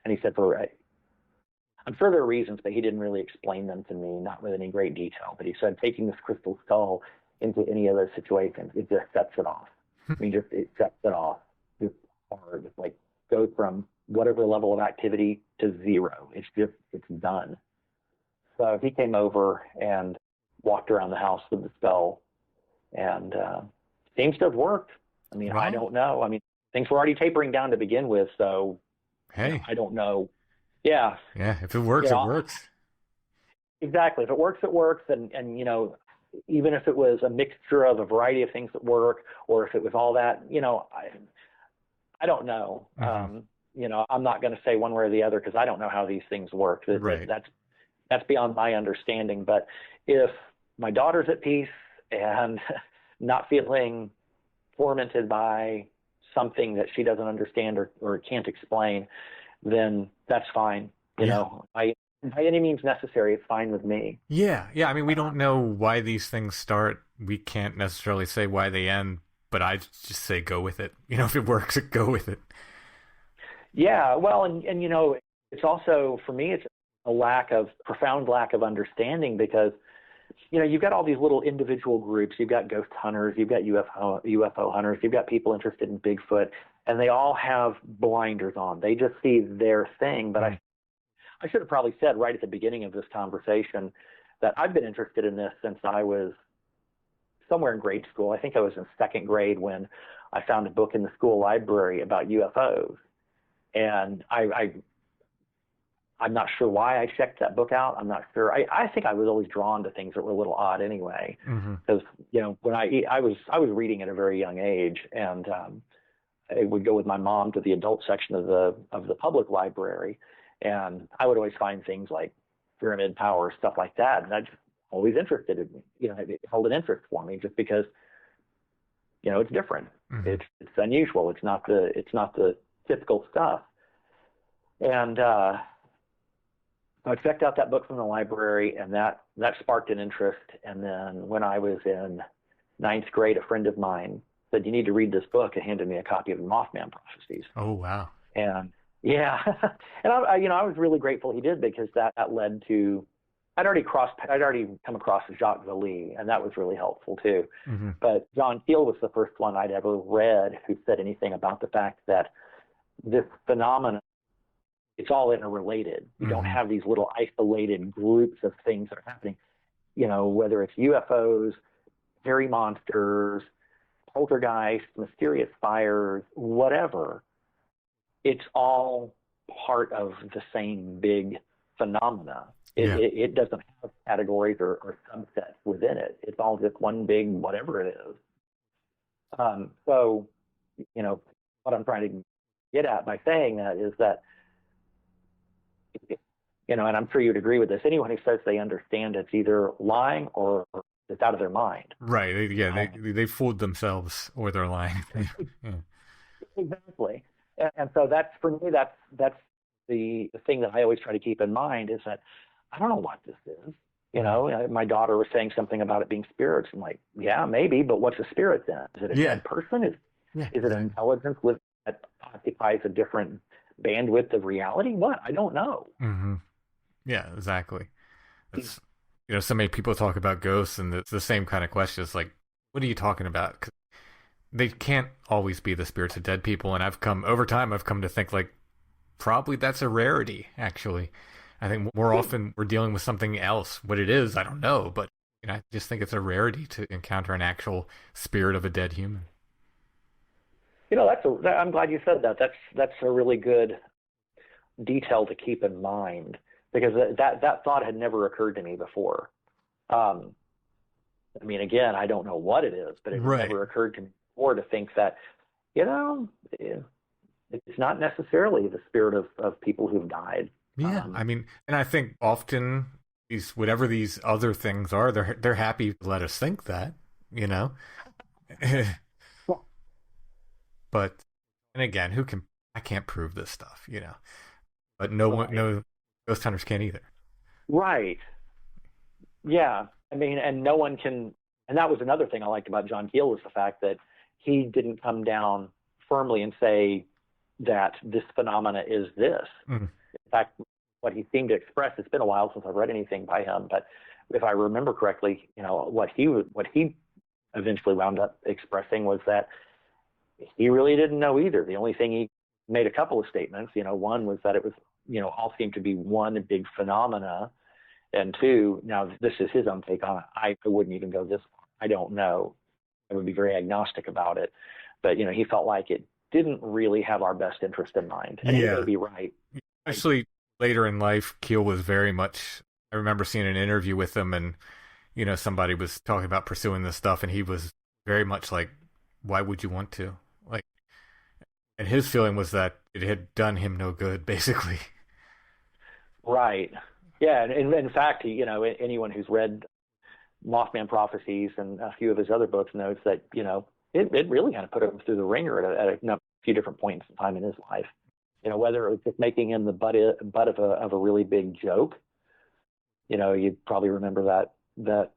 And he said, I'm sure there are reasons, but he didn't really explain them to me, not with any great detail. But he said taking this crystal skull into any of those situations, it just sets it off. I mean, it sets it off just hard. It's like goes from whatever level of activity to zero. It's done. So he came over and walked around the house with the spell, and seems to have worked. I mean, wow. I don't know. I mean, things were already tapering down to begin with, so hey, I don't know. Yeah. Yeah, if it works, it works. Exactly. If it works, it works. And even if it was a mixture of a variety of things that work, or if it was all that, I don't know. Mm-hmm. I'm not going to say one way or the other because I don't know how these things work. Right. That's beyond my understanding. But if my daughter's at peace and not feeling tormented by something that she doesn't understand or can't explain, then that's fine. By any means necessary, it's fine with me. Yeah. I mean, we don't know why these things start. We can't necessarily say why they end, but I just say go with it. If it works, go with it. Yeah. Well, and it's also, for me, it's a profound lack of understanding because, you've got all these little individual groups. You've got ghost hunters, you've got UFO hunters, you've got people interested in Bigfoot, and they all have blinders on. They just see their thing. But I should have probably said right at the beginning of this conversation that I've been interested in this since I was somewhere in grade school. I think I was in second grade when I found a book in the school library about UFOs. And I'm not sure why I checked that book out. I'm not sure. I think I was always drawn to things that were a little odd anyway. Because, when I was reading at a very young age, and I would go with my mom to the adult section of the public library, and I would always find things like pyramid power, stuff like that. And I just always interested in me. It held an interest for me just because, it's different. Mm-hmm. It's unusual. It's not the typical stuff. And I checked out that book from the library, and that sparked an interest. And then when I was in ninth grade, a friend of mine said, "You need to read this book," and handed me a copy of the Mothman Prophecies. Oh, wow. And yeah, and I was really grateful he did, because that led to, I'd already come across Jacques Vallée, and that was really helpful too. Mm-hmm. But John Keel was the first one I'd ever read who said anything about the fact that this phenomenon, it's all interrelated. You mm-hmm. don't have these little isolated groups of things that are happening, whether it's UFOs, hairy monsters, poltergeists, mysterious fires, whatever. It's all part of the same big phenomena. It doesn't have categories or subsets within it. It's all just one big whatever it is. So, what I'm trying to get at by saying that is that, and I'm sure you'd agree with this, anyone who says they understand it's either lying or it's out of their mind. Right. They fooled themselves, or they're lying. Yeah. Exactly. And so that's, for me, that's the thing that I always try to keep in mind, is that I don't know what this is. My daughter was saying something about it being spirits. I'm like, yeah, maybe, but what's a spirit then? Is it a dead person? Is it an intelligence that occupies a different bandwidth of reality? What? I don't know. Mm-hmm. Yeah, exactly. It's, so many people talk about ghosts, and it's the same kind of question. It's like, what are you talking about? 'Cause they can't always be the spirits of dead people. And over time, I've come to think, like, probably that's a rarity, actually. I think more often we're dealing with something else. What it is, I don't know, but I just think it's a rarity to encounter an actual spirit of a dead human. I'm glad you said that. That's a really good detail to keep in mind, because that thought had never occurred to me before. Um, I mean, again, I don't know what it is, but it Right. never occurred to me before to think that, you know, eh, it's not necessarily the spirit of people who've died. Yeah. I mean, and I think often these whatever these other things are, they're happy to let us think that, you know. But and again, who can I can't prove this stuff, you know. But Right. no ghost hunters can either. Right. Yeah. I mean, and no one can, and that was another thing I liked about John Keel, was the fact that he didn't come down firmly and say that this phenomena is this. Mhm. In fact, what he seemed to express, it's been a while since I've read anything by him, but if I remember correctly, what he eventually wound up expressing was that he really didn't know either. The only thing he made a couple of statements, one was that it was, all seemed to be one big phenomena. And two, now this is his own take on it. I wouldn't even go this far. I don't know. I would be very agnostic about it. But, he felt like it didn't really have our best interest in mind. And he may Yeah. be right. Especially later in life, Keel was very much I remember seeing an interview with him and somebody was talking about pursuing this stuff and he was very much like, why would you want to? Like, and his feeling was that it had done him no good, basically. Right. Yeah. And in fact, anyone who's read Mothman Prophecies and a few of his other books knows that, it really kind of put him through the ringer at a few different points in time in his life. Whether it was just making him the butt of a really big joke. You probably remember that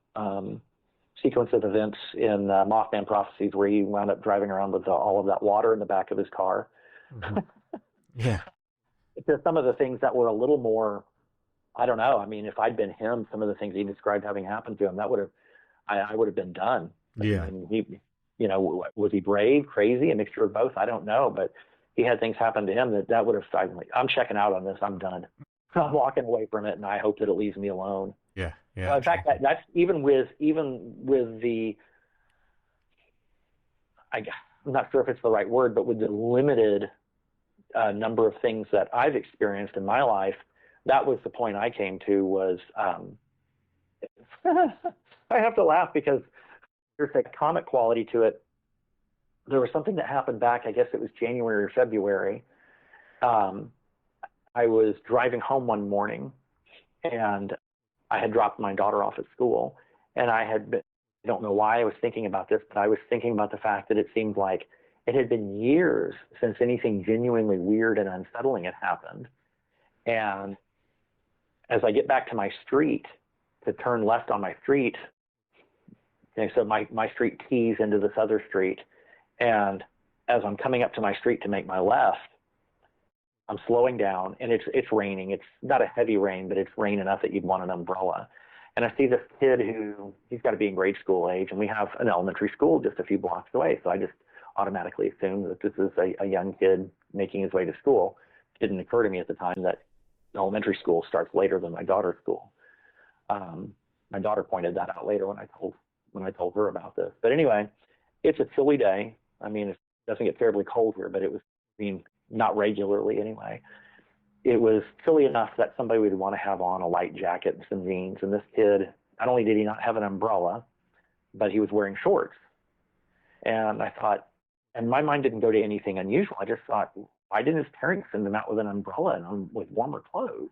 sequence of events in Mothman Prophecies where he wound up driving around with all of that water in the back of his car. Mm-hmm. Yeah. To some of the things that were a little more, I don't know. I mean, if I'd been him, some of the things he described having happened to him, I would have been done. Yeah. I mean, was he brave, crazy, a mixture of both? I don't know, but he had things happen to him that would have. I'm checking out on this. I'm done. I'm walking away from it, and I hope that it leaves me alone. Yeah. Yeah. In fact, that's even with the, I'm not sure if it's the right word, but with the limited number of things that I've experienced in my life, that was the point I came to was, I have to laugh because there's a comic quality to it. There was something that happened back, I guess it was January or February. I was driving home one morning and I had dropped my daughter off at school, and I don't know why I was thinking about this, but I was thinking about the fact that it seemed like it had been years since anything genuinely weird and unsettling had happened. And as I get back to my street to turn left on my street, so my street tees into this other street, and as I'm coming up to my street to make my left, I'm slowing down, and it's raining. It's not a heavy rain, but it's rain enough that you'd want an umbrella. And I see this kid he's got to be in grade school age, and we have an elementary school just a few blocks away. So I just automatically assumed that this is a young kid making his way to school. It didn't occur to me at the time that elementary school starts later than my daughter's school. My daughter pointed that out later when I told her about this. But anyway, it's a chilly day. I mean, it doesn't get terribly cold here, but it was, not regularly anyway. It was chilly enough that somebody would want to have on a light jacket and some jeans. And this kid, not only did he not have an umbrella, but he was wearing shorts. And I thought, and my mind didn't go to anything unusual. I just thought, why didn't his parents send him out with an umbrella and with warmer clothes?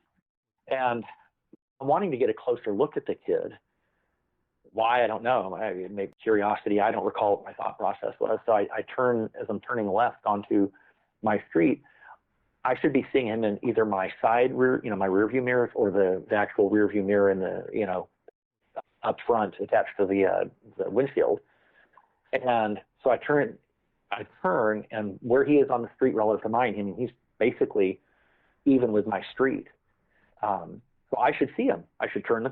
And I'm wanting to get a closer look at the kid. Why, I don't know. Maybe curiosity. I don't recall what my thought process was. So I turn, as I'm turning left onto my street, I should be seeing him in either my side rear, my rear view mirrors, or the actual rear view mirror in the, up front attached to the windshield. And so I turn, and where he is on the street relative to mine, he's basically even with my street. So I should see him. I should turn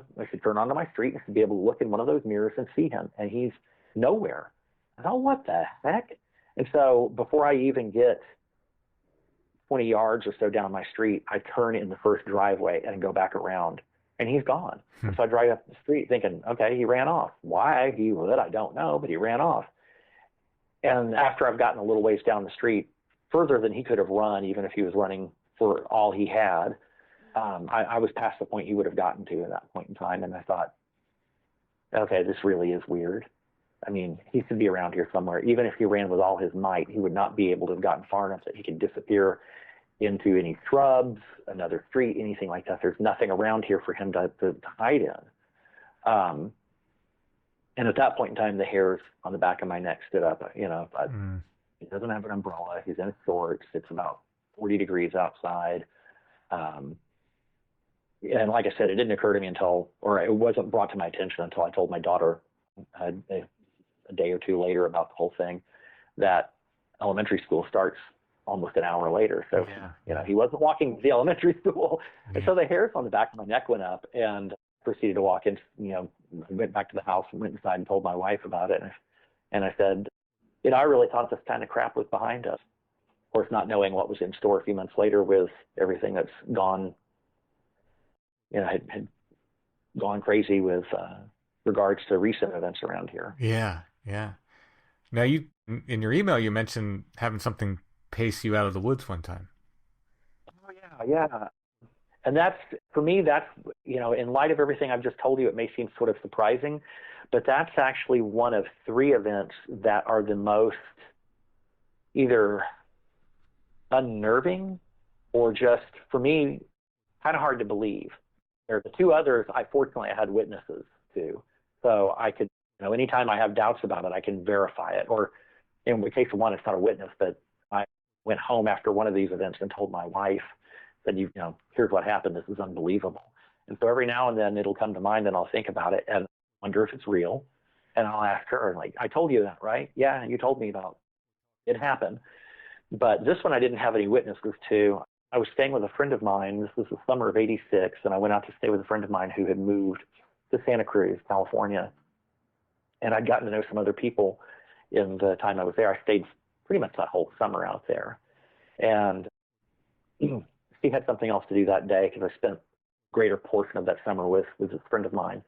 onto my street and be able to look in one of those mirrors and see him. And he's nowhere. I thought, what the heck? And so before I even get 20 yards or so down my street, I turn in the first driveway and go back around. and he's gone. So I drive up the street thinking, okay, he ran off. Why he would, I don't know, but he ran off. And after I've gotten a little ways down the street, further than he could have run, even if he was running for all he had, I was past the point he would have gotten to at that point in time. And I thought, okay, this really is weird. I mean, he should be around here somewhere. Even if he ran with all his might, he would not be able to have gotten far enough that he could disappear into any shrubs, another street, anything like that. There's nothing around here for him to hide in. And at that point in time, the hairs on the back of my neck stood up. You know, he doesn't have an umbrella. He's in shorts. It's about 40 degrees outside. And like I said, it didn't occur to me until, or it wasn't brought to my attention until I told my daughter a day or two later about the whole thing, that elementary school starts almost an hour later. So, you know, he wasn't walking to the elementary school. And so the hairs on the back of my neck went up, and proceeded to walk in, you know, went back to the house and went inside and told my wife about it. And I said, you know, I really thought this kind of crap was behind us. Of course, not knowing what was in store a few months later with everything that's gone, you know, had gone crazy with regards to recent events around here. Yeah, yeah. Now, you, in your email, you mentioned having something pace you out of the woods one time. Oh, yeah. And that's, for me, that's, you know, in light of everything I've just told you, it may seem sort of surprising, but that's actually one of 3 events that are the most either unnerving or just, for me, kind of hard to believe. There are the 2 others I fortunately had witnesses to. So I could, you know, anytime I have doubts about it, I can verify it. Or in the case of one, it's not a witness, but I went home after one of these events and told my wife that, you know, here's what happened. This is unbelievable. And so every now and then it'll come to mind and I'll think about it and wonder if it's real. And I'll ask her, like, I told you that, right? Yeah, you told me about it happened. But this one I didn't have any witnesses to. I was staying with a friend of mine. This was the summer of '86, and I went out to stay with a friend of mine who had moved to Santa Cruz, California. And I'd gotten to know some other people in the time I was there. I stayed pretty much that whole summer out there. And she had something else to do that day because I spent a greater portion of that summer with a friend of mine.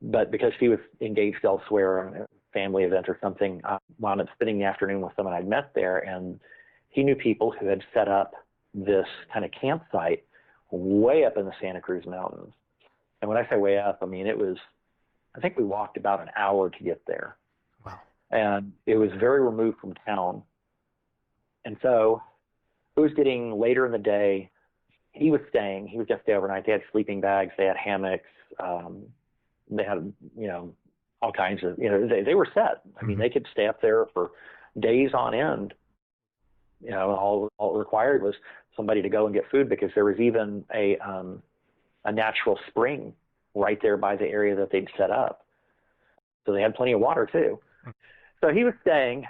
But because she was engaged elsewhere, a family event or something, I wound up spending the afternoon with someone I'd met there, and he knew people who had set up this kind of campsite way up in the Santa Cruz Mountains. And when I say way up, I mean, it was, I think we walked about an hour to get there. Wow. And it was very removed from town. And so it was getting later in the day. He was going to stay overnight. They had sleeping bags, they had hammocks, they had, you know, all kinds of, you know, they were set. I mean, they could stay up there for days on end. You know, all it required was somebody to go and get food, because there was even a natural spring right there by the area that they'd set up. So they had plenty of water too. So he was staying.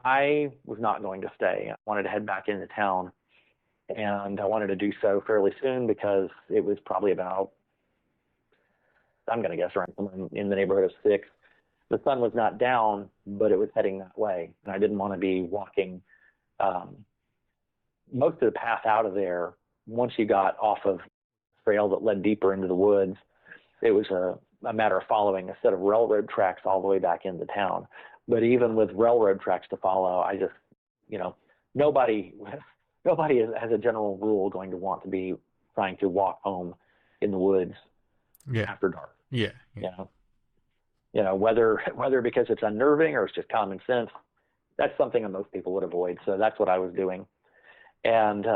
I was not going to stay. I wanted to head back into town, and I wanted to do so fairly soon because it was probably about, I'm going to guess, around in the neighborhood of 6. The sun was not down, but it was heading that way. And I didn't want to be walking most of the path out of there. Once you got off of the trail that led deeper into the woods, it was a matter of following a set of railroad tracks all the way back into town. But even with railroad tracks to follow, I just, you know, nobody has a general rule going to want to be trying to walk home in the woods after dark. Yeah. You know, whether because it's unnerving or it's just common sense, that's something that most people would avoid. So that's what I was doing. And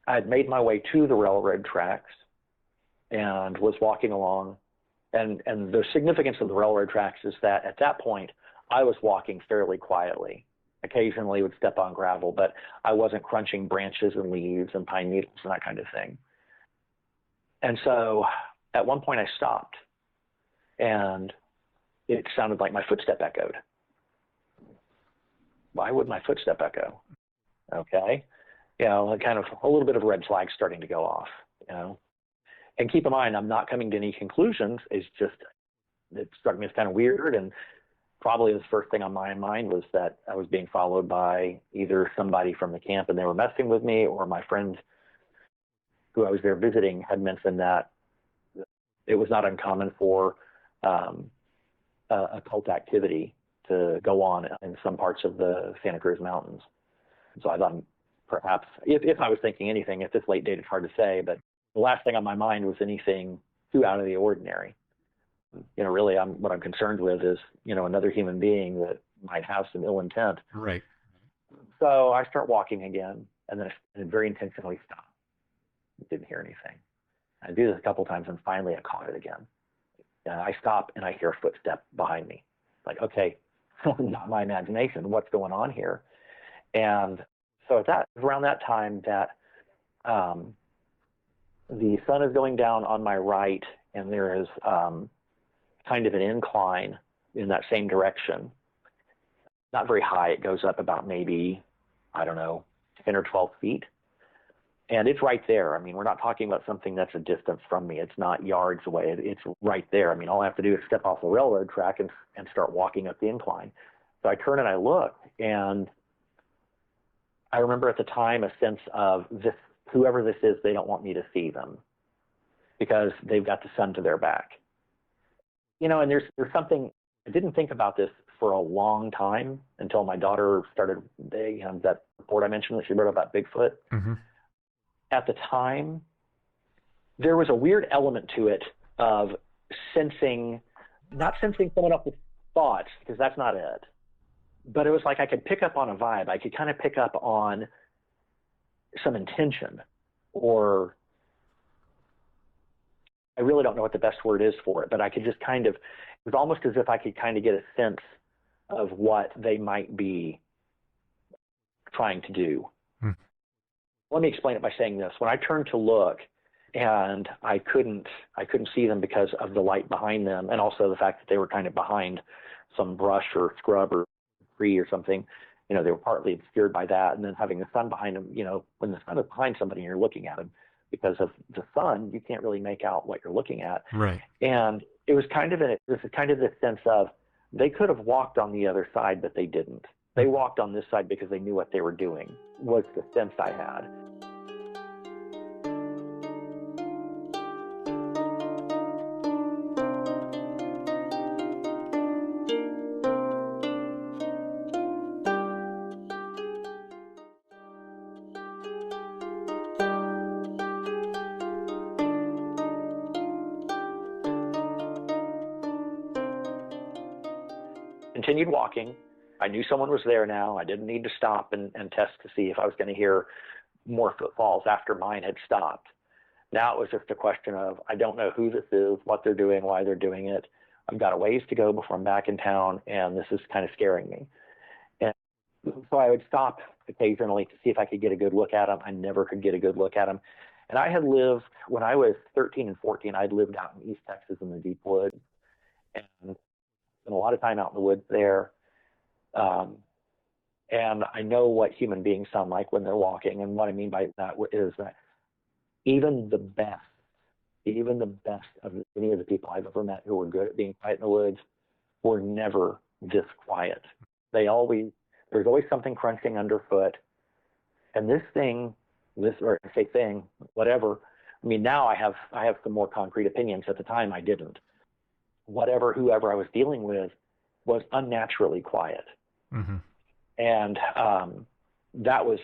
I had made my way to the railroad tracks and was walking along. And the significance of the railroad tracks is that at that point, I was walking fairly quietly. Occasionally would step on gravel, but I wasn't crunching branches and leaves and pine needles and that kind of thing. And so at one point I stopped, and it sounded like my footstep echoed. Why would my footstep echo? Okay. You know, kind of a little bit of red flag starting to go off, you know. And keep in mind, I'm not coming to any conclusions. It's just, it struck me as kind of weird. And probably the first thing on my mind was that I was being followed by either somebody from the camp and they were messing with me, or my friend who I was there visiting had mentioned that it was not uncommon for occult activity to go on in some parts of the Santa Cruz Mountains. So I thought perhaps, if I was thinking anything at this late date, it's hard to say, but the last thing on my mind was anything too out of the ordinary. Really, what I'm concerned with is, another human being that might have some ill intent. Right. So I start walking again, and then I very intentionally stop. Didn't hear anything. I do this a couple times, and finally I caught it again. And I stop, and I hear a footstep behind me. Like, okay, not my imagination. What's going on here? And so around that time that the sun is going down on my right, and there is kind of an incline in that same direction. Not very high. It goes up about maybe, 10 or 12 feet. And it's right there. I mean, we're not talking about something that's a distance from me. It's not yards away. It's right there. I mean, all I have to do is step off the railroad track and start walking up the incline. So I turn and I look, and I remember at the time a sense of this, whoever this is, they don't want me to see them because they've got the sun to their back. And there's something, I didn't think about this for a long time until my daughter started that report I mentioned that she wrote about Bigfoot. Mm-hmm. At the time, there was a weird element to it of not sensing someone else's thoughts, because that's not it. But it was like I could pick up on a vibe. I could kind of pick up on some intention, or I really don't know what the best word is for it, but I could just it was almost as if I could kind of get a sense of what they might be trying to do. Let me explain it by saying this. When I turned to look, and I couldn't see them because of the light behind them, and also the fact that they were kind of behind some brush or scrub or tree or something. They were partly obscured by that, and then having the sun behind them. When the sun is behind somebody and you're looking at them, because of the sun, you can't really make out what you're looking at. Right. And it was kind of this sense of they could have walked on the other side, but they didn't. They walked on this side because they knew what they were doing, was the sense I had. Continued walking. I knew someone was there now. I didn't need to stop and test to see if I was going to hear more footfalls after mine had stopped. Now it was just a question of, I don't know who this is, what they're doing, why they're doing it. I've got a ways to go before I'm back in town, and this is kind of scaring me. And so I would stop occasionally to see if I could get a good look at them. I never could get a good look at them. And I had lived, when I was 13 and 14, I'd lived out in East Texas in the deep woods, and spent a lot of time out in the woods there. And I know what human beings sound like when they're walking. And what I mean by that is that even the best of any of the people I've ever met who were good at being quiet in the woods were never this quiet. There's always something crunching underfoot. And whatever. I mean, now I have some more concrete opinions. At the time, I didn't. Whoever I was dealing with was unnaturally quiet. Mm-hmm. And that was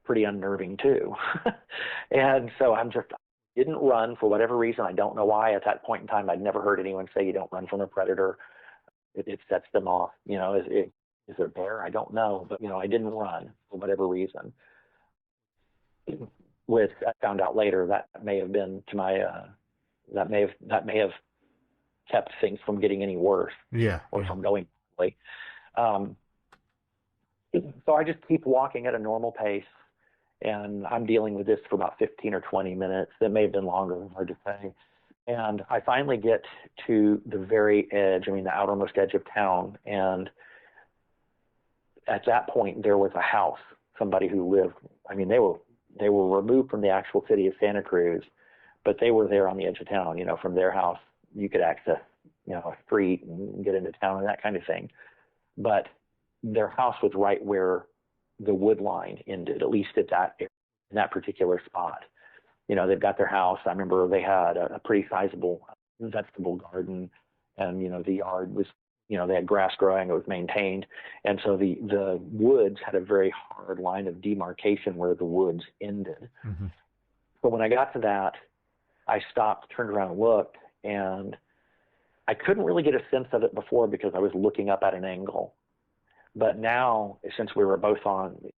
pretty unnerving too. And so I didn't run for whatever reason. I don't know why. At that point in time, I'd never heard anyone say you don't run from a predator. It sets them off. Is it a bear? I don't know. But, I didn't run for whatever reason. Which I found out later that may have been to my, that may have kept things from getting any worse. Yeah. Or from going badly. So I just keep walking at a normal pace, and I'm dealing with this for about 15 or 20 minutes. That may have been longer, hard to say. And I finally get to the very edge, the outermost edge of town. And at that point, there was a house, somebody who lived, they were removed from the actual city of Santa Cruz, but they were there on the edge of town. From their house, you could access, a street and get into town and that kind of thing. But their house was right where the wood line ended, at least in that particular spot. they've got their house. I remember they had a pretty sizable vegetable garden, and, the yard was, they had grass growing, it was maintained. And so the woods had a very hard line of demarcation where the woods ended. Mm-hmm. So when I got to that, I stopped, turned around and looked, and I couldn't really get a sense of it before because I was looking up at an angle. But now, since we were both on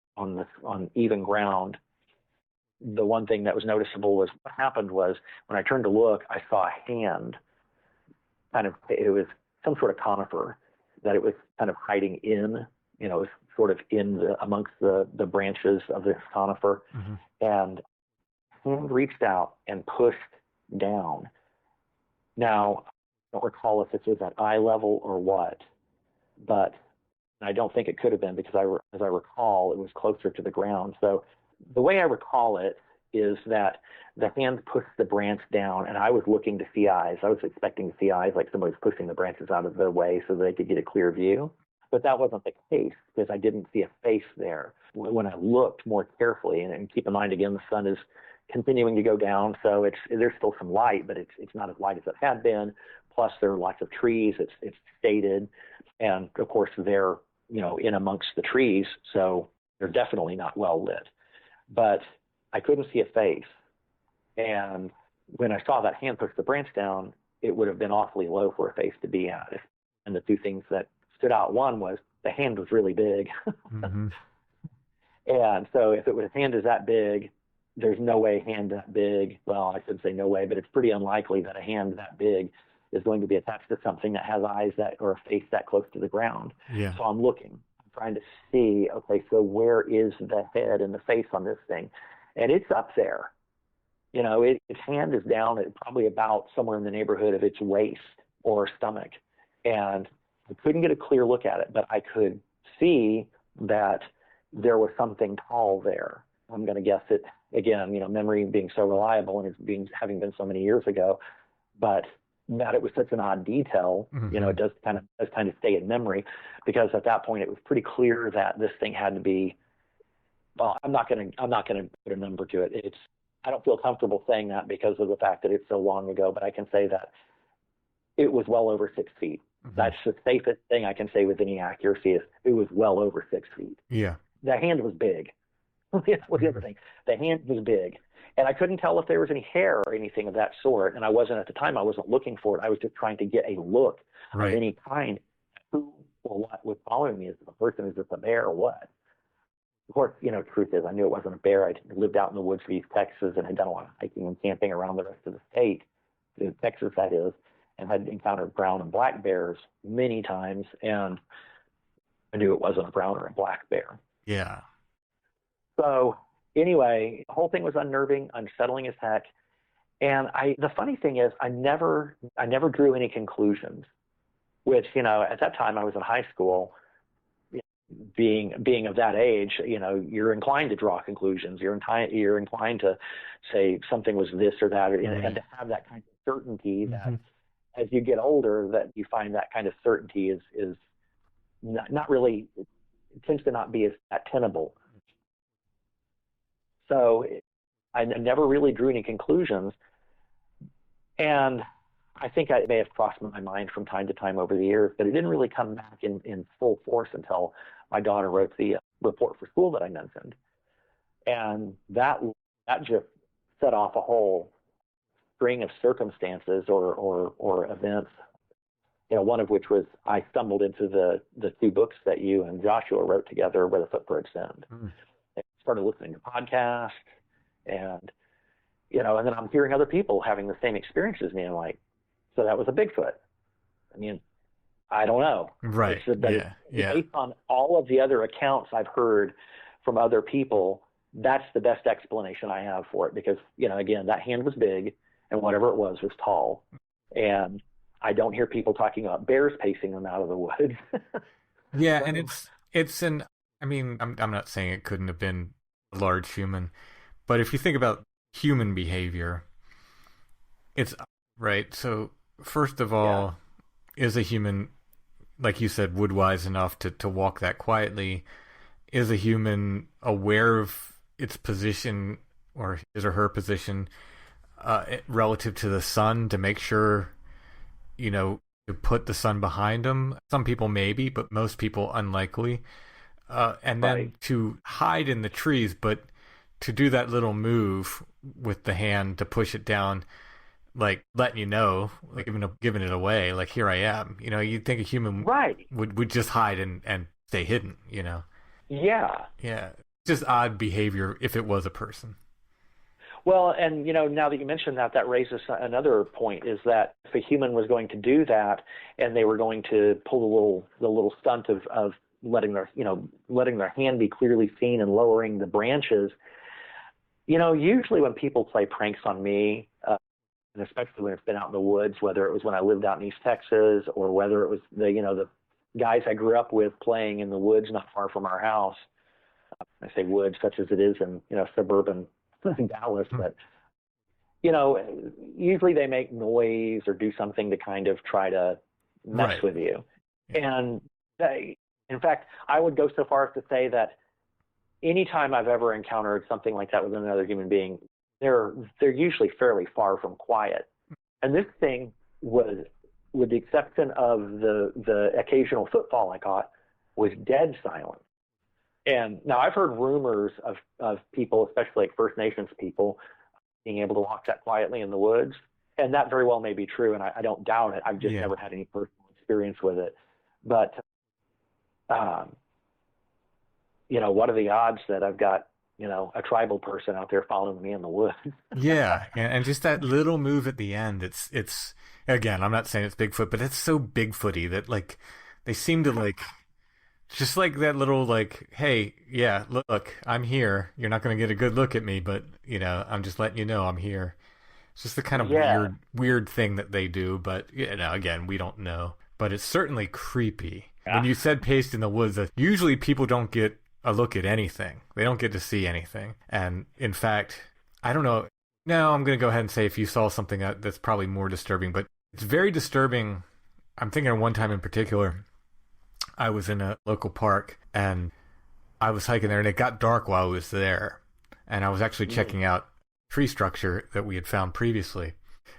even ground, the one thing that was noticeable was what happened was when I turned to look, I saw a hand. It was some sort of conifer that it was kind of hiding in. It was sort of amongst the branches of this conifer, mm-hmm. and hand reached out and pushed down. Now, I don't recall if it was at eye level or what, but I don't think it could have been because as I recall, it was closer to the ground. So the way I recall it is that the hand pushed the branch down, and I was looking to see eyes. I was expecting to see eyes, like somebody was pushing the branches out of the way so they could get a clear view. But that wasn't the case because I didn't see a face there. When I looked more carefully, and keep in mind, again, the sun is continuing to go down, so there's still some light, but it's not as light as it had been. Plus, there are lots of trees. It's shaded, and of course, they're in amongst the trees, so they're definitely not well lit. But I couldn't see a face, and when I saw that hand push the branch down, it would have been awfully low for a face to be at. And the two things that stood out, one was the hand was really big, mm-hmm. and so if a hand is that big, there's no way a hand that big, well, I shouldn't say no way, but it's pretty unlikely that a hand that big is going to be attached to something that has eyes or a face that close to the ground. Yeah. So I'm looking, I'm trying to see, okay, so where is the head and the face on this thing? And it's up there. Its hand is down at probably about somewhere in the neighborhood of its waist or stomach. And I couldn't get a clear look at it, but I could see that there was something tall there. I'm going to guess it, again, memory being so reliable and having been so many years ago, but that it was such an odd detail, mm-hmm. It does kind of stay in memory, because at that point it was pretty clear that this thing had to be, well, I'm not going to put a number to it. I don't feel comfortable saying that because of the fact that it's so long ago, but I can say that it was well over 6 feet. Mm-hmm. That's the safest thing I can say with any accuracy is it was well over 6 feet. Yeah. The hand was big. That was the other thing. The hand was big. And I couldn't tell if there was any hair or anything of that sort. And I wasn't looking for it. I was just trying to get a look of any kind. Who or what was following me? Is it a person? Is it a bear or what? Of course, truth is I knew it wasn't a bear. I lived out in the woods of East Texas and had done a lot of hiking and camping around the rest of the state, Texas that is, and had encountered brown and black bears many times. And I knew it wasn't a brown or a black bear. Yeah. So anyway, the whole thing was unnerving, unsettling as heck. And the funny thing is, I never drew any conclusions, which, at that time I was in high school. Being of that age, you're inclined to draw conclusions. You're inclined to say something was this or that, and to have that kind of certainty that mm-hmm. as you get older, that you find that kind of certainty is not really, it tends to not be as tenable. So I never really drew any conclusions. And I think it may have crossed my mind from time to time over the years, but it didn't really come back in full force until my daughter wrote the report for school that I mentioned. And that just set off a whole string of circumstances or events, one of which was I stumbled into the two books that you and Joshua wrote together, Where the Footprints End. Mm. Started listening to podcasts, and and then I'm hearing other people having the same experience as me. I'm like, so that was a Bigfoot. I mean, I don't know. Right. Yeah. Based on all of the other accounts I've heard from other people, that's the best explanation I have for it, because again, that hand was big, and whatever it was tall, and I don't hear people talking about bears pacing them out of the woods. Yeah, and I'm not saying it couldn't have been a large human, but if you think about human behavior, it's right. So first of all, is a human, like you said, wood-wise enough to walk that quietly? Is a human aware of its position or his or her position relative to the sun to make sure, to put the sun behind them. Some people maybe, but most people unlikely. And then Right. to hide in the trees, but to do that little move with the hand to push it down, like letting like giving it away, like here I am. You'd think a human Right. would just hide and stay hidden. Yeah. Yeah, just odd behavior if it was a person. Well, and now that you mentioned that, that raises another point: is that if a human was going to do that, and they were going to pull the little stunt of letting their hand be clearly seen and lowering the branches, usually when people play pranks on me, and especially when it's been out in the woods, whether it was when I lived out in East Texas or whether it was the guys I grew up with playing in the woods not far from our house. I say woods such as it is in suburban Dallas, but usually they make noise or do something to kind of try to mess Right. with you. Yeah. And in fact, I would go so far as to say that anytime I've ever encountered something like that with another human being, they're usually fairly far from quiet. And this thing was, with the exception of the occasional footfall I caught, was dead silent. And now I've heard rumors of people, especially like First Nations people, being able to walk that quietly in the woods. And that very well may be true, and I don't doubt it. I've just Yeah. never had any personal experience with it. But, what are the odds that I've got, a tribal person out there following me in the woods? Yeah, and just that little move at the end, it's again, I'm not saying it's Bigfoot, but it's so Bigfooty that like they seem to like just like that little like, hey, yeah, look, I'm here. You're not going to get a good look at me, but I'm just letting you know I'm here. It's just the kind of Yeah. weird thing that they do, but again, we don't know. But it's certainly creepy. When Yeah. you said paced in the woods, usually people don't get a look at anything. They don't get to see anything. And in fact, I don't know. No, I'm going to go ahead and say if you saw something that's probably more disturbing, but it's very disturbing. I'm thinking of one time in particular. I was in a local park and I was hiking there and it got dark while I was there. And I was actually checking out tree structure that we had found previously.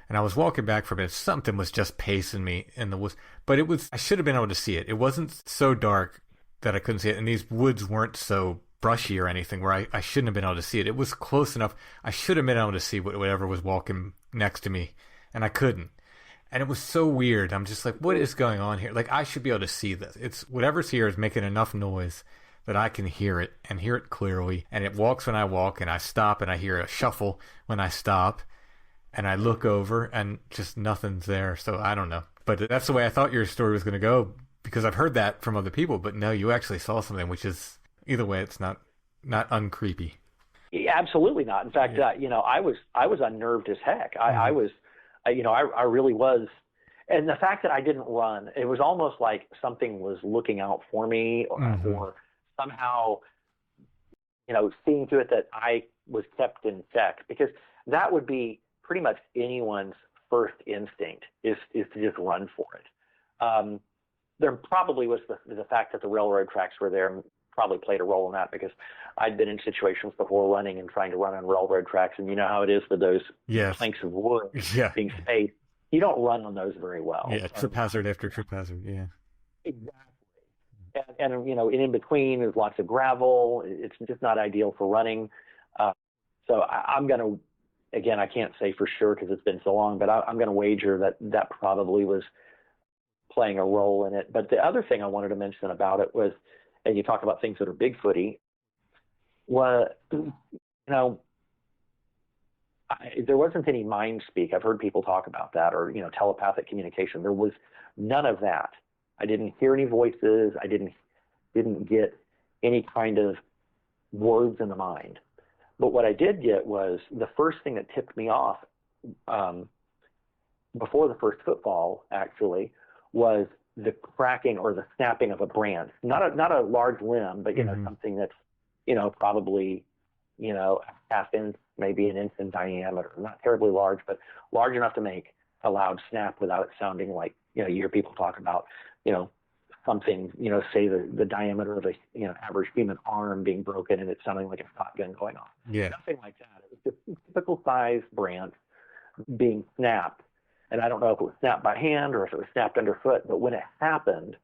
And I was walking back from it. Something was just pacing me in the woods. But I should have been able to see it. It wasn't so dark that I couldn't see it. And these woods weren't so brushy or anything where I shouldn't have been able to see it. It was close enough. I should have been able to see whatever was walking next to me. And I couldn't. And it was so weird. I'm just like, what is going on here? Like, I should be able to see this. It's whatever's here is making enough noise that I can hear it and hear it clearly. And it walks when I walk, and I stop, and I hear a shuffle when I stop. And I look over, and just nothing's there. So I don't know. But that's the way I thought your story was going to go, because I've heard that from other people. But no, you actually saw something, which is, either way, it's not uncreepy. Yeah, absolutely not. In fact, I was unnerved as heck. I was, I really was. And the fact that I didn't run, it was almost like something was looking out for me, or somehow, seeing to it that I was kept in check, because that would be pretty much anyone's first instinct is to just run for it. There probably was the fact that the railroad tracks were there probably played a role in that, because I'd been in situations before running and trying to run on railroad tracks, and you know how it is with those planks of wood being spaced. You don't run on those very well. Yeah, trip hazard after trip hazard, yeah. Exactly. And in between there's lots of gravel. It's just not ideal for running. So I'm going to, again, I can't say for sure because it's been so long, but I'm going to wager that probably was playing a role in it. But the other thing I wanted to mention about it was, and you talk about things that are Bigfooty, was, there wasn't any mind speak. I've heard people talk about that, or, telepathic communication. There was none of that. I didn't hear any voices. I didn't get any kind of words in the mind. But what I did get was the first thing that tipped me off, before the first footfall, actually, was the cracking or the snapping of a branch. Not a large limb, but something that's probably a half inch, maybe an inch in diameter. Not terribly large, but large enough to make a loud snap without it sounding like you hear people talk about something, say the diameter of a average human arm being broken and it sounding like a shotgun going off. Yeah. Nothing like that. just a typical size branch being snapped. And I don't know if it was snapped by hand or if it was snapped underfoot, but when it happened,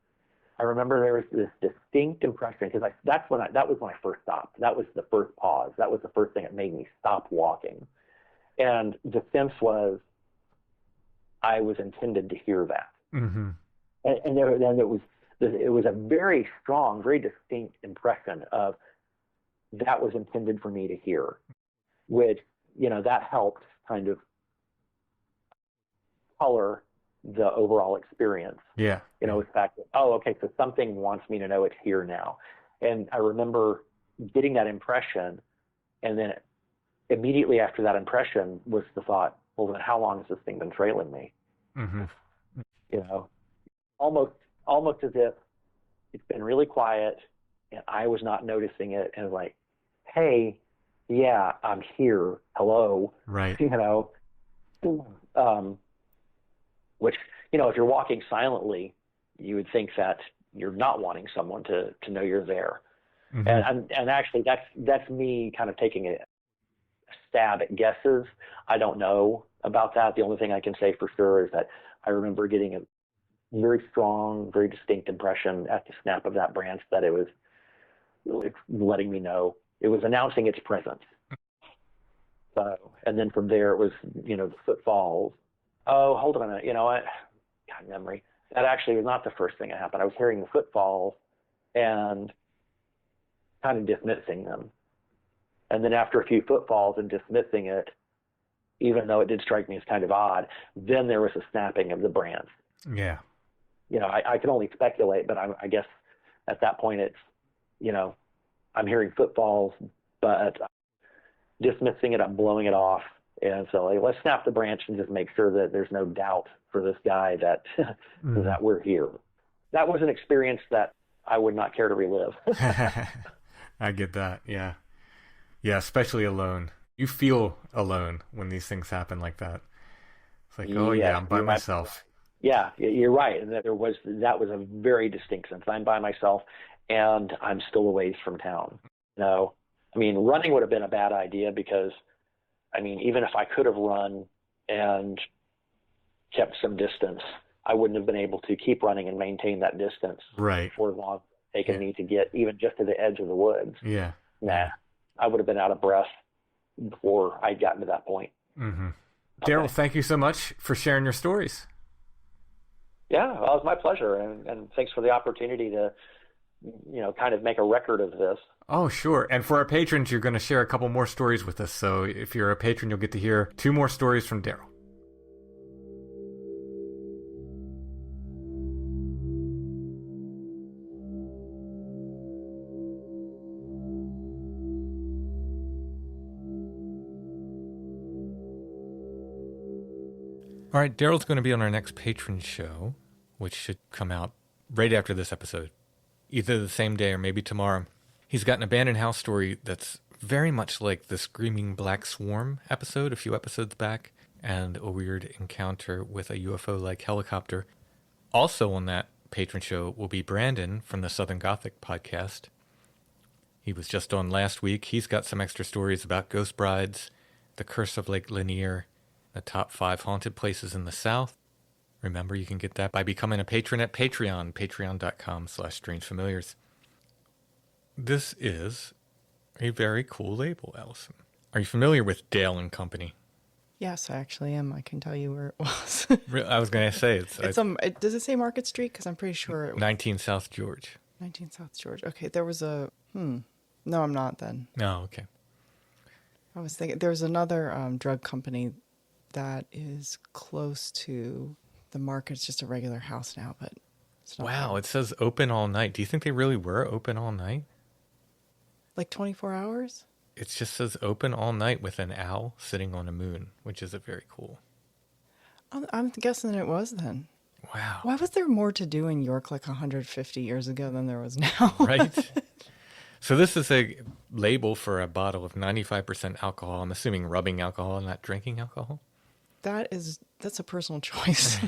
I remember there was this distinct impression because that was when I first stopped. That was the first pause. That was the first thing that made me stop walking. And the sense was I was intended to hear that. Mm-hmm. And it was a very strong, very distinct impression of that was intended for me to hear, which, that helped kind of color the overall experience. Yeah. The fact that, oh, okay, so something wants me to know it's here now. And I remember getting that impression, and then immediately after that impression was the thought, well, then how long has this thing been trailing me? Mm-hmm. Almost as if it's been really quiet and I was not noticing it, and like, hey, yeah, I'm here. Hello. Right. Which, if you're walking silently, you would think that you're not wanting someone to know you're there. Mm-hmm. And actually that's me kind of taking a stab at guesses. I don't know about that. The only thing I can say for sure is that I remember getting a very strong, very distinct impression at the snap of that branch that it was letting me know. It was announcing its presence. So, and then from there it was, the footfalls. Oh, hold on a minute. You know what? God, memory. That actually was not the first thing that happened. I was hearing the footfalls and kind of dismissing them. And then after a few footfalls and dismissing it, even though it did strike me as kind of odd, then there was a snapping of the branch. Yeah. I can only speculate, but I guess at that point it's, I'm hearing footfalls, but dismissing it, I'm blowing it off. And so let's snap the branch and just make sure that there's no doubt for this guy that that we're here. That was an experience that I would not care to relive. I get that. Yeah. Yeah, especially alone. You feel alone when these things happen like that. It's like, oh yeah, I'm by myself. Yeah, you're right. And that was a very distinct sense. I'm by myself and I'm still a ways from town. Running would have been a bad idea because, even if I could have run and kept some distance, I wouldn't have been able to keep running and maintain that distance right for as long as it's taken me to get even just to the edge of the woods. Yeah. Nah, I would have been out of breath before I'd gotten to that point. Mm-hmm. Darrell, thank you so much for sharing your stories. Yeah, well, it was my pleasure, and thanks for the opportunity to, kind of make a record of this. Oh, sure. And for our patrons, you're going to share a couple more stories with us. So if you're a patron, you'll get to hear 2 more stories from Darrell. All right, Darrell's going to be on our next patron show, which should come out right after this episode, either the same day or maybe tomorrow. He's got an abandoned house story that's very much like the Screaming Black Swarm episode a few episodes back, and a weird encounter with a UFO-like helicopter. Also on that patron show will be Brandon from the Southern Gothic podcast. He was just on last week. He's got some extra stories about ghost brides, the curse of Lake Lanier, the top 5 haunted places in the South. Remember, you can get that by becoming a patron at Patreon, patreon.com/strangefamiliars. This is a very cool label, Allison. Are you familiar with Dale & Company? Yes, I actually am. I can tell you where it was. I was going to say it's does it say Market Street? Because I'm pretty sure it was 19 South George. 19 South George. Okay, there was a No, I'm not then. No, okay. I was thinking there's another drug company that is close to the market. It's just a regular house now, but it's not. Wow, it says open all night. Do you think they really were open all night? Like 24 hours? It just says open all night with an owl sitting on a moon, which is very cool. I'm guessing it was then. Wow. Why was there more to do in York like 150 years ago than there was now? Right? So this is a label for a bottle of 95% alcohol. I'm assuming rubbing alcohol, not drinking alcohol. That's a personal choice.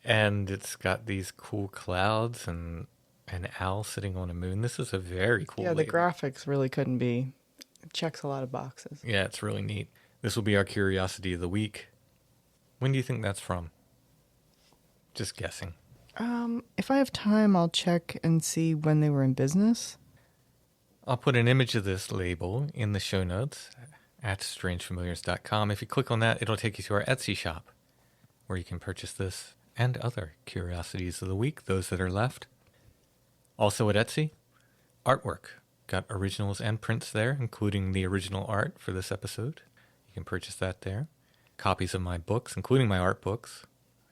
And it's got these cool clouds and an owl sitting on a moon. This is a very cool label. The graphics really couldn't be checks a lot of boxes. Yeah, it's really neat. This will be our curiosity of the week. When do you think that's from? Just guessing. If I have time, I'll check and see when they were in business. I'll put an image of this label in the show notes at strangefamiliars.com. If you click on that, it'll take you to our Etsy shop, where you can purchase this and other curiosities of the week, those that are left. Also at Etsy, artwork. Got originals and prints there, including the original art for this episode. You can purchase that there. Copies of my books, including my art books.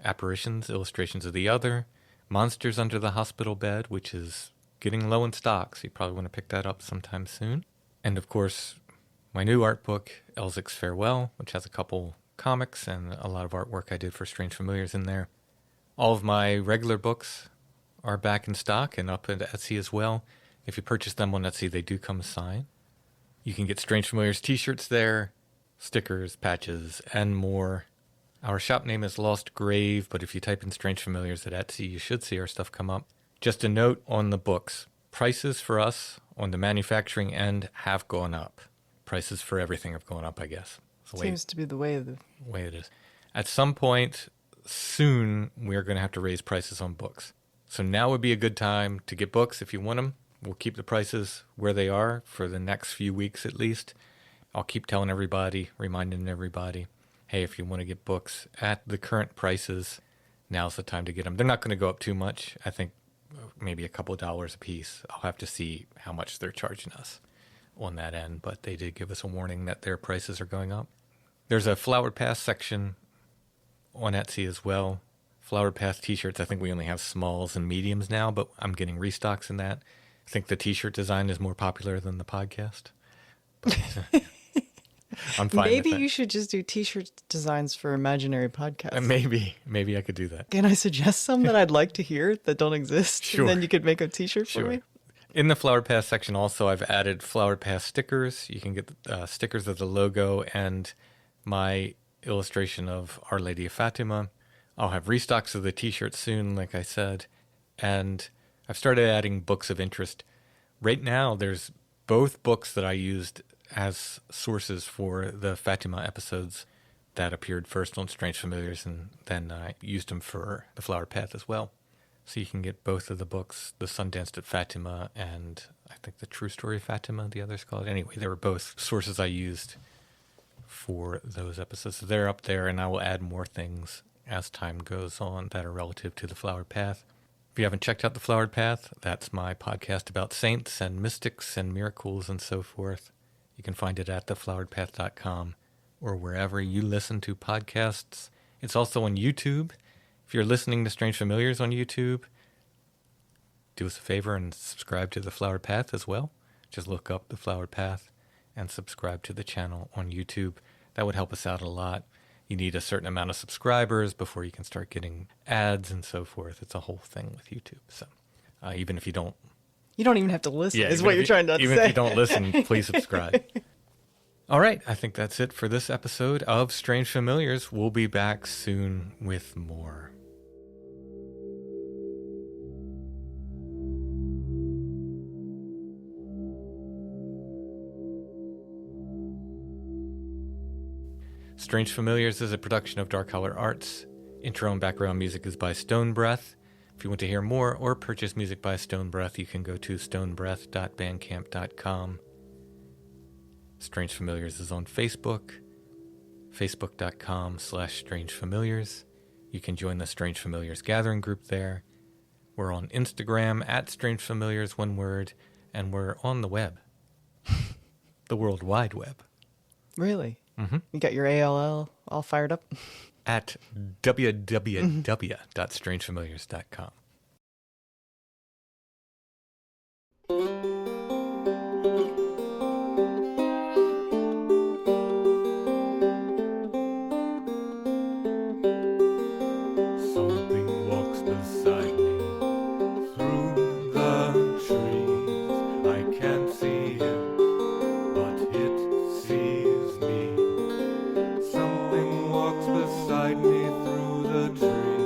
Apparitions, Illustrations of the Other. Monsters Under the Hospital Bed, which is getting low in stock, so you probably want to pick that up sometime soon. And of course, my new art book, Elzic's Farewell, which has a couple comics and a lot of artwork I did for Strange Familiars in there. All of my regular books are back in stock and up at Etsy as well. If you purchase them on Etsy, they do come signed. You can get Strange Familiars t-shirts there, stickers, patches, and more. Our shop name is Lost Grave, but if you type in Strange Familiars at Etsy, you should see our stuff come up. Just a note on the books. Prices for us on the manufacturing end have gone up. Prices for everything have gone up, I guess. Seems to be the way it is. At some point soon, we're going to have to raise prices on books. So now would be a good time to get books if you want them. We'll keep the prices where they are for the next few weeks at least. I'll keep telling everybody, reminding everybody, hey, if you want to get books at the current prices, now's the time to get them. They're not going to go up too much. I think maybe a couple dollars a piece. I'll have to see how much they're charging us on that end, but they did give us a warning that their prices are going up. There's a Flowered Path section on Etsy as well. Flowered Path t-shirts, I think we only have smalls and mediums now, but I'm getting restocks in that. I think the t-shirt design is more popular than the podcast. But, I'm fine Maybe with that. you should just do t-shirt designs for imaginary podcasts. Maybe I could do that. Can I suggest some that I'd like to hear that don't exist? Sure. And then you could make a t-shirt for me? In the Flowered Path section also, I've added Flowered Path stickers. You can get stickers of the logo and my illustration of Our Lady of Fatima. I'll have restocks of the t-shirts soon, like I said. And I've started adding books of interest. Right now, there's both books that I used as sources for the Fatima episodes that appeared first on Strange Familiars, and then I used them for the Flowered Path as well. So you can get both of the books, The Sun Danced at Fatima and I think The True Story of Fatima, the others call it. Anyway, they were both sources I used for those episodes. So they're up there, and I will add more things as time goes on that are relative to the Flowered Path. If you haven't checked out the Flowered Path, that's my podcast about saints and mystics and miracles and so forth. You can find it at thefloweredpath.com or wherever you listen to podcasts. It's also on YouTube. If you're listening to Strange Familiars on YouTube, do us a favor and subscribe to The Flowered Path as well. Just look up The Flowered Path and subscribe to the channel on YouTube. That would help us out a lot. You need a certain amount of subscribers before you can start getting ads and so forth. It's a whole thing with YouTube. So even if you don't... You don't even have to listen, is what you're trying to say. Even if you don't listen, please subscribe. All right, I think that's it for this episode of Strange Familiars. We'll be back soon with more. Strange Familiars is a production of Dark Holler Arts. Intro and background music is by Stone Breath. If you want to hear more or purchase music by Stone Breath, you can go to stonebreath.bandcamp.com. Strange Familiars is on Facebook, facebook.com/strangefamiliars. You can join the Strange Familiars gathering group there. We're on Instagram at Strange Familiars, one word, and we're on the web, the World Wide Web. Really? Mm-hmm. You got your ALL all fired up? At www.strangefamiliars.com. Something walks beside me through the trees. I can't see it, but it sees me. Something walks beside me through the trees.